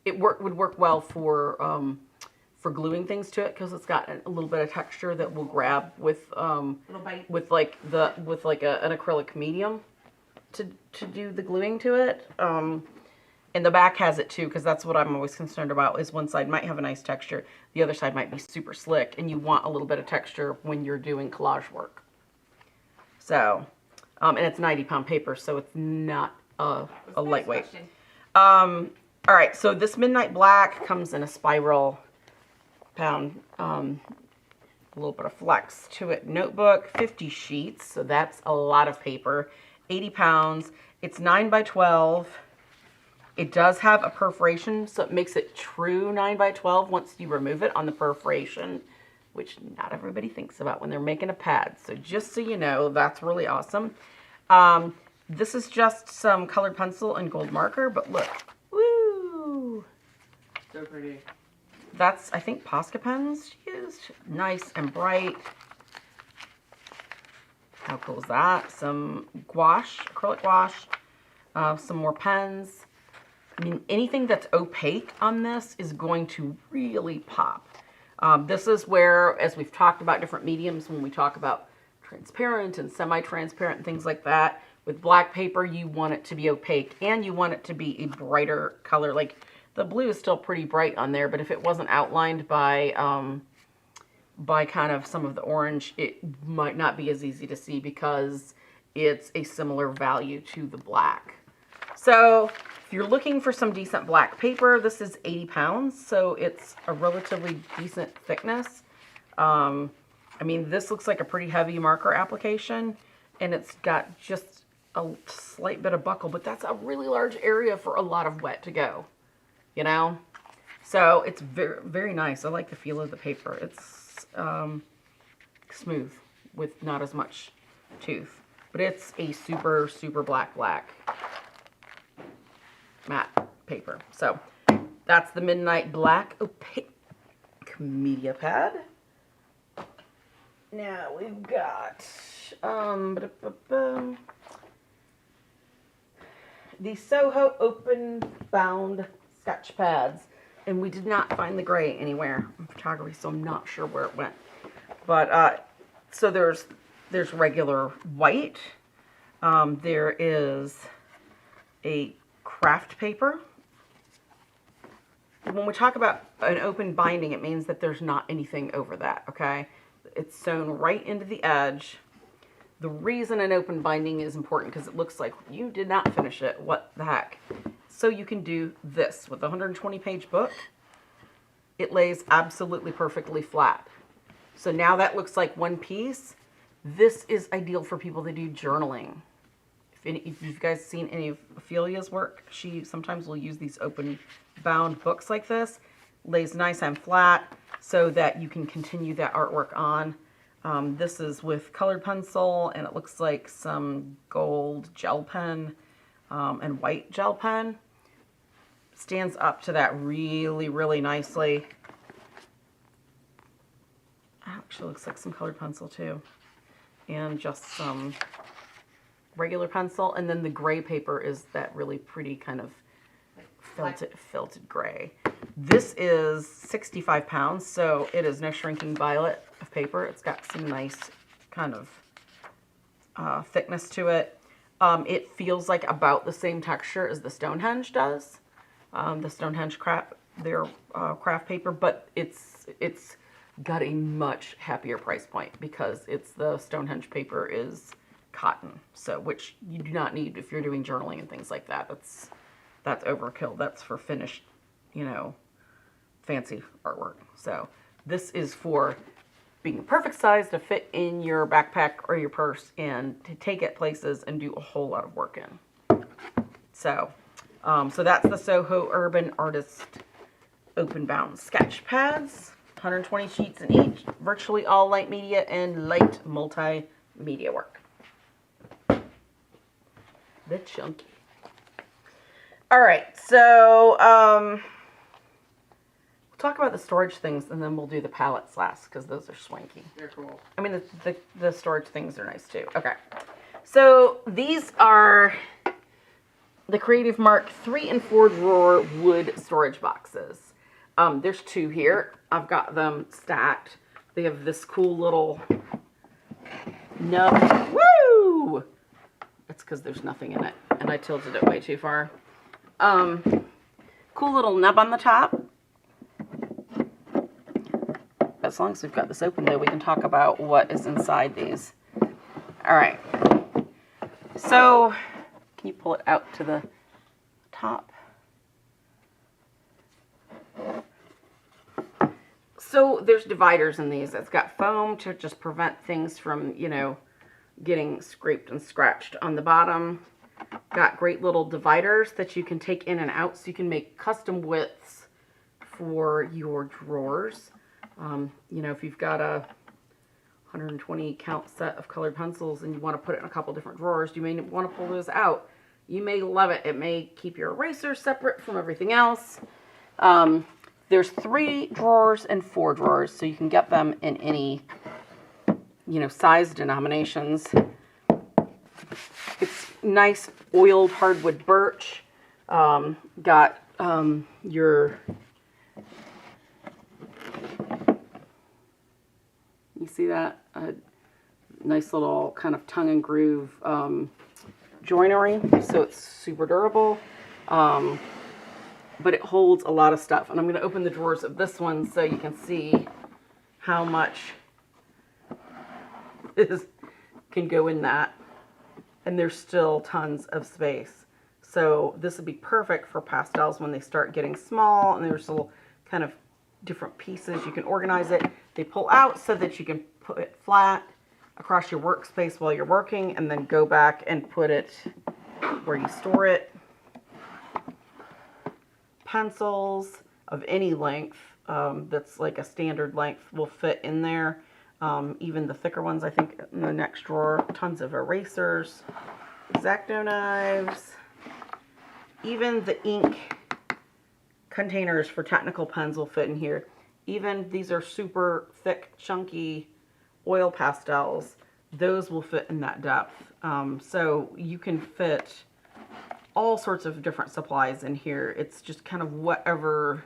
It would work well for gluing things to it because it's got a little bit of texture that will grab with an acrylic medium to do the gluing to it. And the back has it too, because that's what I'm always concerned about, is one side might have a nice texture, the other side might be super slick, and you want a little bit of texture when you're doing collage work. So, and it's 90-pound paper, so it's not a lightweight. All right, so this Midnight Black comes in a spiral pound, a little bit of flex to it notebook, 50 sheets, so that's a lot of paper, 80 pounds. It's 9x12. It does have a perforation, so it makes it true 9x12 once you remove it on the perforation, which not everybody thinks about when they're making a pad. So just so you know, that's really awesome. This is just some colored pencil and gold marker, but look. Woo! So pretty. That's, I think, Posca pens used. Nice and bright. How cool is that? Some gouache, acrylic gouache, some more pens. I mean, anything that's opaque on this is going to really pop. This is where, as we've talked about different mediums, when we talk about transparent and semi-transparent and things like that, with black paper, you want it to be opaque and you want it to be a brighter color. Like the blue is still pretty bright on there, but if it wasn't outlined by kind of some of the orange, it might not be as easy to see because it's a similar value to the black. So if you're looking for some decent black paper, this is 80 pounds, so it's a relatively decent thickness. I mean, this looks like a pretty heavy marker application, and it's got just a slight bit of buckle, but that's a really large area for a lot of wet to go, you know? So it's very, very nice. I like the feel of the paper. It's smooth with not as much tooth, but it's a super, super black matte paper. So that's the Midnight Black Opaque Media Pad. Now we've got the Soho open bound sketch pads, and we did not find the gray anywhere in photography, so I'm not sure where it went. But so there's regular white. There is a craft paper. When we talk about an open binding, it means that there's not anything over that, okay? It's sewn right into the edge. The reason an open binding is important because it looks like you did not finish it. What the heck? So you can do this with a 120-page book. It lays absolutely perfectly flat. So now that looks like one piece. This is ideal for people that do journaling. If you've guys seen any of Ophelia's work, she sometimes will use these open bound books like this. Lays nice and flat so that you can continue that artwork on. This is with colored pencil, and it looks like some gold gel pen and white gel pen. Stands up to that really, really nicely. Actually looks like some colored pencil too. And just some regular pencil, and then the gray paper is that really pretty kind of felted gray. This is 65 pounds, so it is no shrinking violet of paper. It's got some nice kind of thickness to it. It feels like about the same texture as the Stonehenge does. The Stonehenge craft paper, but it's got a much happier price point because the Stonehenge paper is cotton, so which you do not need if you're doing journaling and things like that. That's overkill. That's for finished, you know, fancy artwork. So this is for being the perfect size to fit in your backpack or your purse and to take it places and do a whole lot of work in. So that's the Soho Urban Artist open bound sketch pads. 120 sheets in each, virtually all light media and light multimedia work. The chunky. All right, so we'll talk about the storage things, and then we'll do the palettes last because those are swanky. They're cool. I mean, the storage things are nice too. Okay, so these are the Creative Mark 3 and 4 drawer wood storage boxes. There's two here. I've got them stacked. They have this cool little nub. Woo! That's because there's nothing in it, and I tilted it way too far. Cool little nub on the top. As long as we've got this open, though, we can talk about what is inside these. All right. So, can you pull it out to the top? So there's dividers in these. It's got foam to just prevent things from, you know, getting scraped and scratched on the bottom. Got great little dividers that you can take in and out, so you can make custom widths for your drawers. You know, if you've got a 120 count set of colored pencils and you want to put it in a couple different drawers, you may want to pull those out. You may love it. It may keep your eraser separate from everything else. There's 3 drawers and 4 drawers, so you can get them in any, you know, size denominations. nice oiled hardwood birch. Got your, you see that? Nice little kind of tongue and groove joinery, so it's super durable. But it holds a lot of stuff. And I'm going to open the drawers of this one so you can see how much can go in that. And there's still tons of space. So this would be perfect for pastels when they start getting small and there's little kind of different pieces. You can organize it. They pull out so that you can put it flat across your workspace while you're working and then go back and put it where you store it. Pencils of any length that's like a standard length will fit in there. Even the thicker ones, I think, in the next drawer. Tons of erasers, X-Acto knives, even the ink containers for technical pens will fit in here. Even these are super thick, chunky oil pastels. Those will fit in that depth. So you can fit all sorts of different supplies in here. It's just kind of whatever,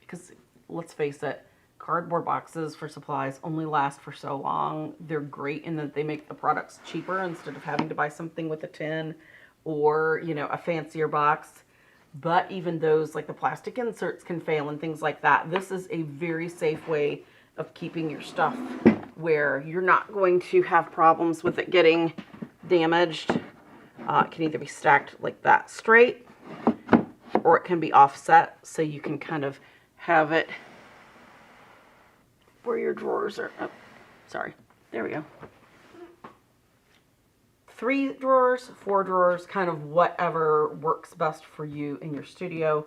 because let's face it, cardboard boxes for supplies only last for so long. They're great in that they make the products cheaper instead of having to buy something with a tin or, you know, a fancier box. But even those, like the plastic inserts, can fail and things like that. This is a very safe way of keeping your stuff where you're not going to have problems with it getting damaged. It can either be stacked like that straight, or it can be offset, so you can kind of have it where your drawers are. Oh, sorry. There we go. 3 drawers, 4 drawers, kind of whatever works best for you in your studio.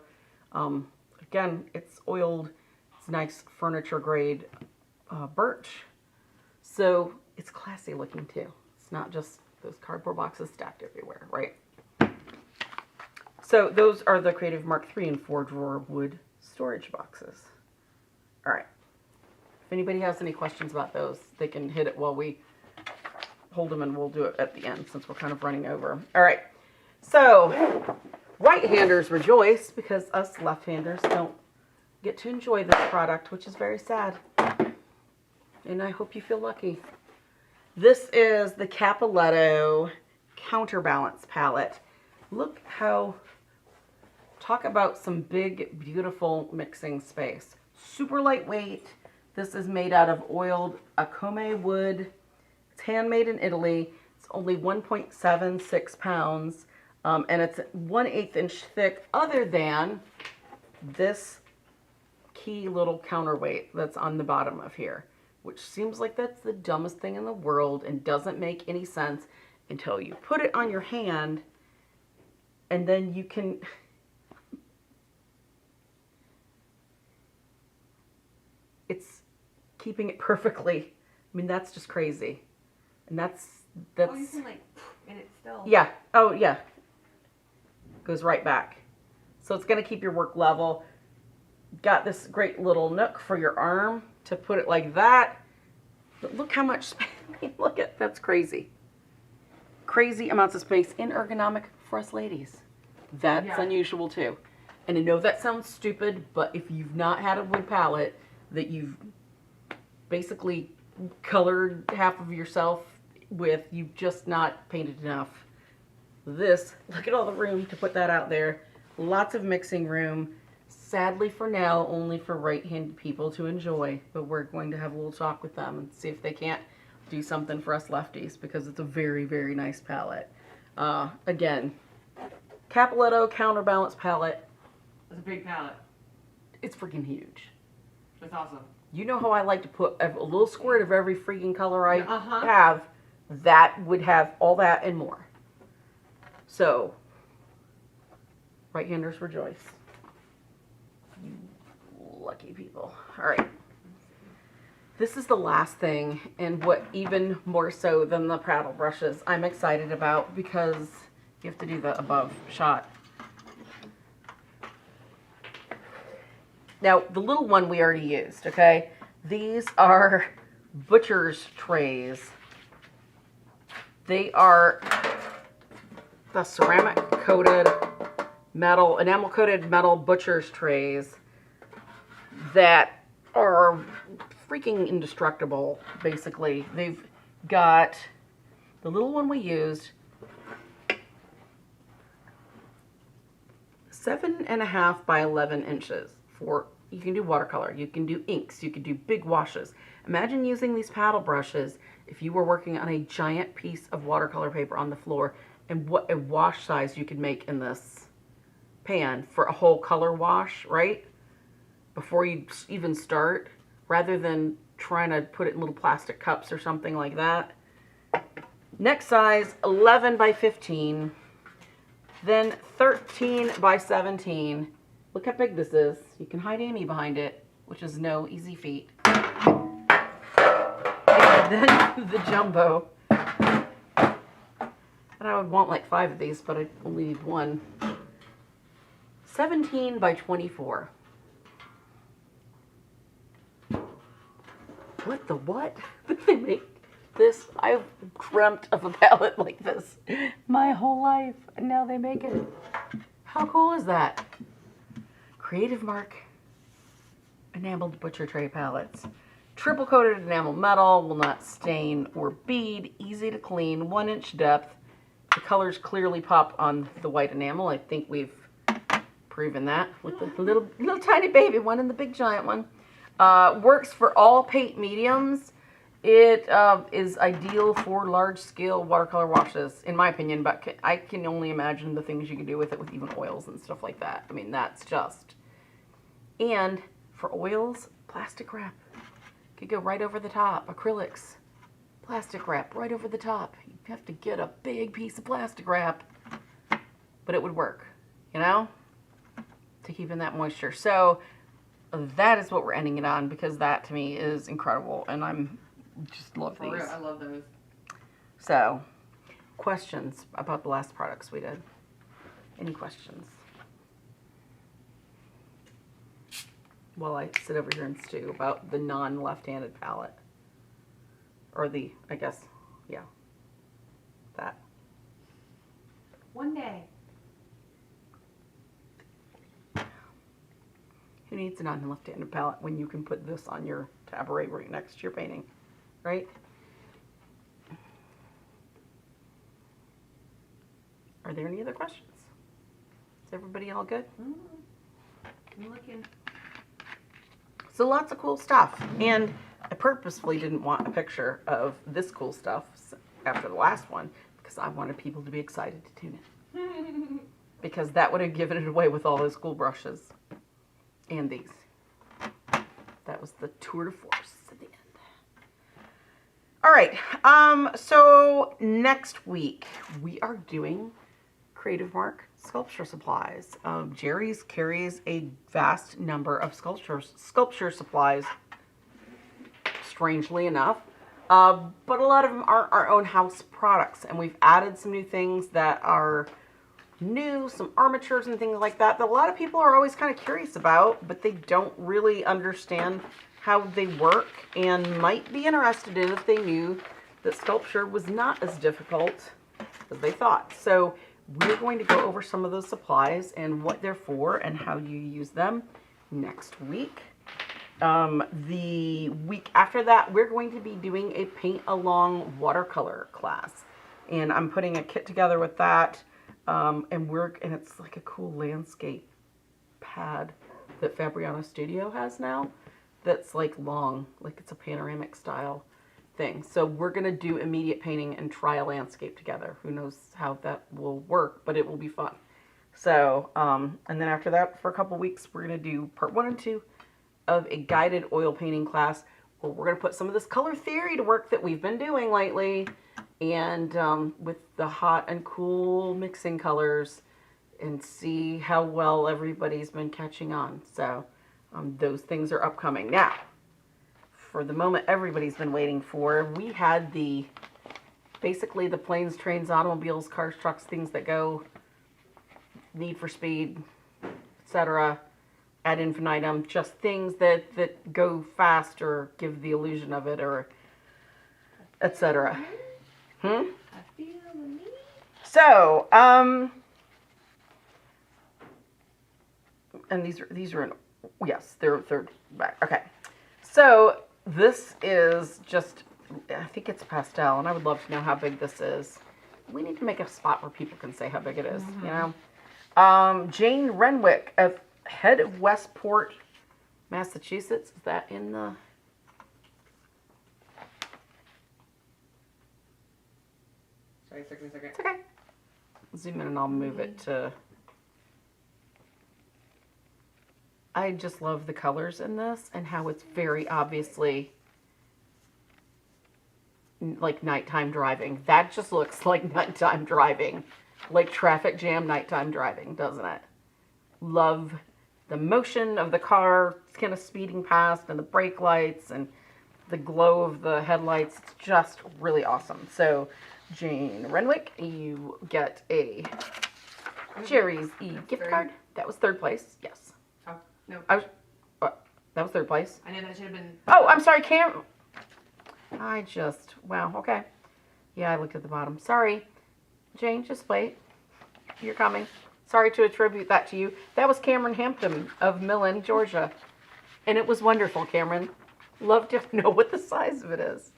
Again, it's oiled. It's nice furniture grade birch. So it's classy looking too. It's not just those cardboard boxes stacked everywhere, right? So those are the Creative Mark 3 and 4 drawer wood storage boxes. All right. If anybody has any questions about those, they can hit it while we hold them, and we'll do it at the end since we're kind of running over. All right. So right-handers rejoice because us left-handers don't get to enjoy this product, which is very sad. And I hope you feel lucky. This is the Capoletto Counterbalance Palette. Look how, talk about some big, beautiful mixing space. Super lightweight. This is made out of oiled Aqua wood. It's handmade in Italy. It's only 1.76 pounds. And it's 1/8 inch thick, other than this key little counterweight that's on the bottom of here, which seems like that's the dumbest thing in the world and doesn't make any sense until you put it on your hand, and then you can it's keeping it perfectly. I mean, that's just crazy. And that's oh, you can like, and it's still, yeah, oh yeah, goes right back. So it's going to keep your work level. Got this great little nook for your arm to put it like that. But look how much space. I mean, look at, that's crazy. Crazy amounts of space and ergonomic for us ladies. That's unusual too. And I know that sounds stupid, but if you've not had a wood palette that you've basically colored half of yourself with, you've just not painted enough. This, look at all the room to put that out there. Lots of mixing room. Sadly for now, only for right-handed people to enjoy, but we're going to have a little talk with them and see if they can't do something for us lefties, because it's a very, very nice palette. Again, Capoletto Counterbalance Palette. It's a big palette. It's freaking huge. It's awesome. You know how I like to put a little squirt of every freaking color I have? That would have all that and more. So, right-handers rejoice. You lucky people. All right. This is the last thing, and what even more so than the paddle brushes I'm excited about, because you have to do the above shot. Now, the little one we already used, okay? These are butcher's trays. They are the ceramic coated metal, enamel coated metal butcher's trays that are freaking indestructible, basically. They've got the little one we used, 7.5 by 11 inches for, you can do watercolor, you can do inks, you can do big washes. Imagine using these paddle brushes if you were working on a giant piece of watercolor paper on the floor, and what a wash size you could make in this pan for a whole color wash, right? Before you even start, rather than trying to put it in little plastic cups or something like that. Next size, 11 by 15. Then 13 by 17. Look how big this is. You can hide Amy behind it, which is no easy feat. And then the jumbo. And I would want like 5 of these, but I only need 1. 17 by 24. What the what? Did they make this? I've dreamt of a palette like this my whole life, and now they make it. How cool is that? Creative Mark enameled butcher tray palettes. Triple coated enamel metal, will not stain or bead, easy to clean, 1-inch depth. The colors clearly pop on the white enamel. I think we've proven that with the little tiny baby one and the big giant one. Works for all paint mediums. It is ideal for large-scale watercolor washes, in my opinion, but I can only imagine the things you can do with it with even oils and stuff like that. I mean, that's just... And for oils, plastic wrap. Could go right over the top. Acrylics, plastic wrap right over the top. You have to get a big piece of plastic wrap, but it would work, you know, to keep in that moisture. So that is what we're ending it on, because that to me is incredible, and I'm just love these. For real, I love those. So, questions about the last products we did? Any questions? While I sit over here and stew about the non-left-handed palette. Or the, I guess, yeah, that. One day. Who needs a non-left-handed palette when you can put this on your tabouret right next to your painting, right? Are there any other questions? Is everybody all good? I'm looking. So lots of cool stuff. And I purposefully didn't want a picture of this cool stuff after the last one, because I wanted people to be excited to tune in. Because that would have given it away with all those cool brushes. And these. That was the tour de force at the end. All right. So next week we are doing Creative Mark sculpture supplies. Jerry's carries a vast number of sculpture supplies, strangely enough. But a lot of them are our own house products, and we've added some new things that are new, some armatures and things like that a lot of people are always kind of curious about, but they don't really understand how they work and might be interested in if they knew that sculpture was not as difficult as they thought. So we're going to go over some of those supplies and what they're for and how you use them next week. The week after that, we're going to be doing a paint along watercolor class, and I'm putting a kit together with that. And it's like a cool landscape pad that Fabriano Studio has now that's like long, like it's a panoramic style thing. So we're going to do immediate painting and try a landscape together. Who knows how that will work, but it will be fun. So, and then after that, for a couple weeks, we're going to do part 1 and 2 of a guided oil painting class where we're going to put some of this color theory to work that we've been doing lately. And with the hot and cool mixing colors, and see how well everybody's been catching on. So those things are upcoming. Now, for the moment everybody's been waiting for, we had basically the planes, trains, automobiles, cars, trucks, things that go, Need for Speed, etc. ad infinitum, just things that go fast or give the illusion of it, or etc. So, and these are in, yes, they're back. Okay. So this is just, I think it's pastel, and I would love to know how big this is. We need to make a spot where people can say how big it is, you know? Jane Renwick of Head of Westport, Massachusetts. Is that in the... Sorry, second. It's okay. Zoom in and I'll move it to... I just love the colors in this and how it's very obviously like nighttime driving. That just looks like nighttime driving. Like traffic jam nighttime driving, doesn't it? Love the motion of the car kind of speeding past and the brake lights and the glow of the headlights. It's just really awesome. So Jane Renwick, you get a Jerry's gift card. That was third place. Yes. Oh, no. That was third place. I know that should have been... Oh, I'm sorry, wow, okay. Yeah, I looked at the bottom. Sorry. Jane, just wait. You're coming. Sorry to attribute that to you. That was Cameron Hampton of Millen, Georgia. And it was wonderful, Cameron. Love to know what the size of it is.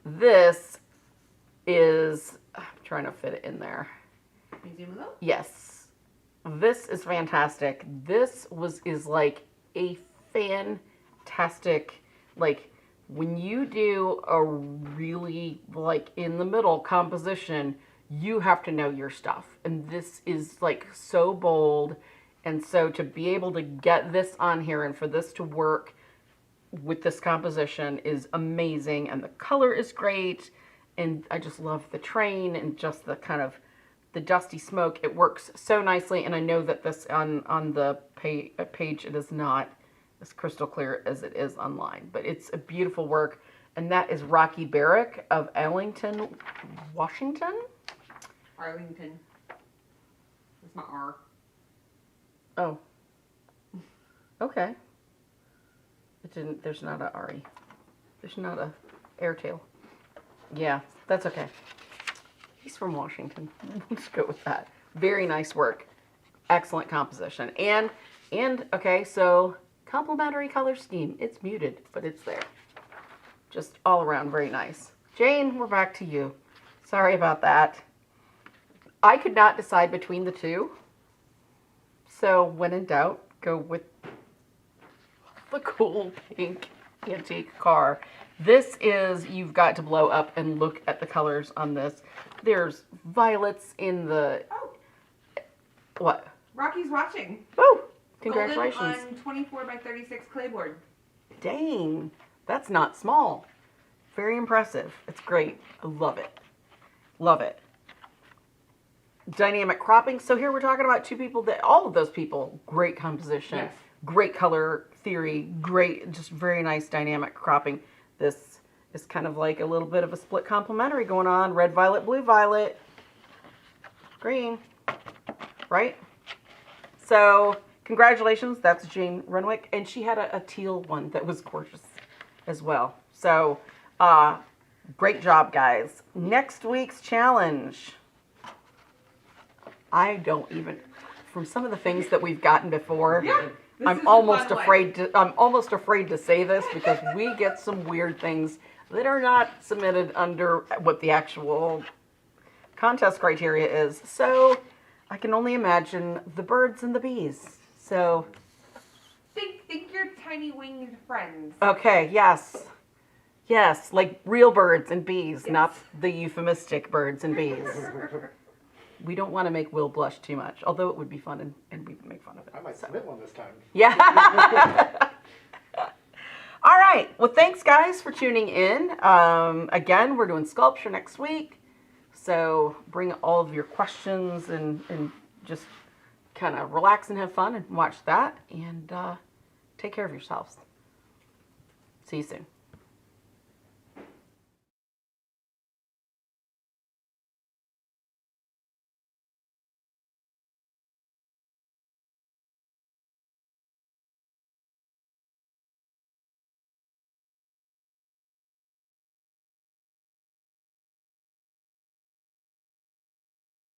This is... I'm trying to fit it in there. Nouveau? Yes. This is fantastic. This is like a fantastic, like, when you do a really, like, in the middle composition, you have to know your stuff. And this is, like, so bold. And so to be able to get this on here and for this to work with this composition is amazing. And the color is great. And I just love the train and just the kind of the dusty smoke. It works so nicely. And I know that this on the page, it is not as crystal clear as it is online. But it's a beautiful work. And that is Rocky Barrick of Arlington, Washington. Arlington. It's not R. Oh. Okay. It didn't, there's not a RE. There's not a Airtail. Yeah, that's okay. He's from Washington. Let's go with that. Very nice work. Excellent composition. And okay, so complementary color scheme. It's muted, but it's there. Just all around very nice. Jane, we're back to you. Sorry about that. I could not decide between the two. So when in doubt, go with the cool pink antique car. This is, you've got to blow up and look at the colors on this. There's violets in the... Oh. What? Rocky's watching. Oh, congratulations. Golden on 24 by 36 clayboard. Dang, that's not small. Very impressive. It's great. I love it. Love it. Dynamic cropping. So here we're talking about two people that, all of those people, great composition, yes. Great color theory, great, just very nice dynamic cropping. This is kind of like a little bit of a split complementary going on. Red, violet, blue, violet, green, right? So congratulations. That's Jane Renwick. And she had a teal one that was gorgeous as well. So great job, guys. Next week's challenge. I don't even, from some of the things that we've gotten before, yeah, I'm almost afraid to say this because we get some weird things that are not submitted under what the actual contest criteria is. So I can only imagine the birds and the bees. So think your tiny winged friends. Okay, yes. Yes, like real birds and bees, yes. Not the euphemistic birds and bees. We don't want to make Will blush too much, although it would be fun and we would make fun of it. I might submit one this time. Yeah. All right. Well, thanks, guys, for tuning in. Again, we're doing sculpture next week. So bring all of your questions and just kind of relax and have fun and watch that. And take care of yourselves. See you soon.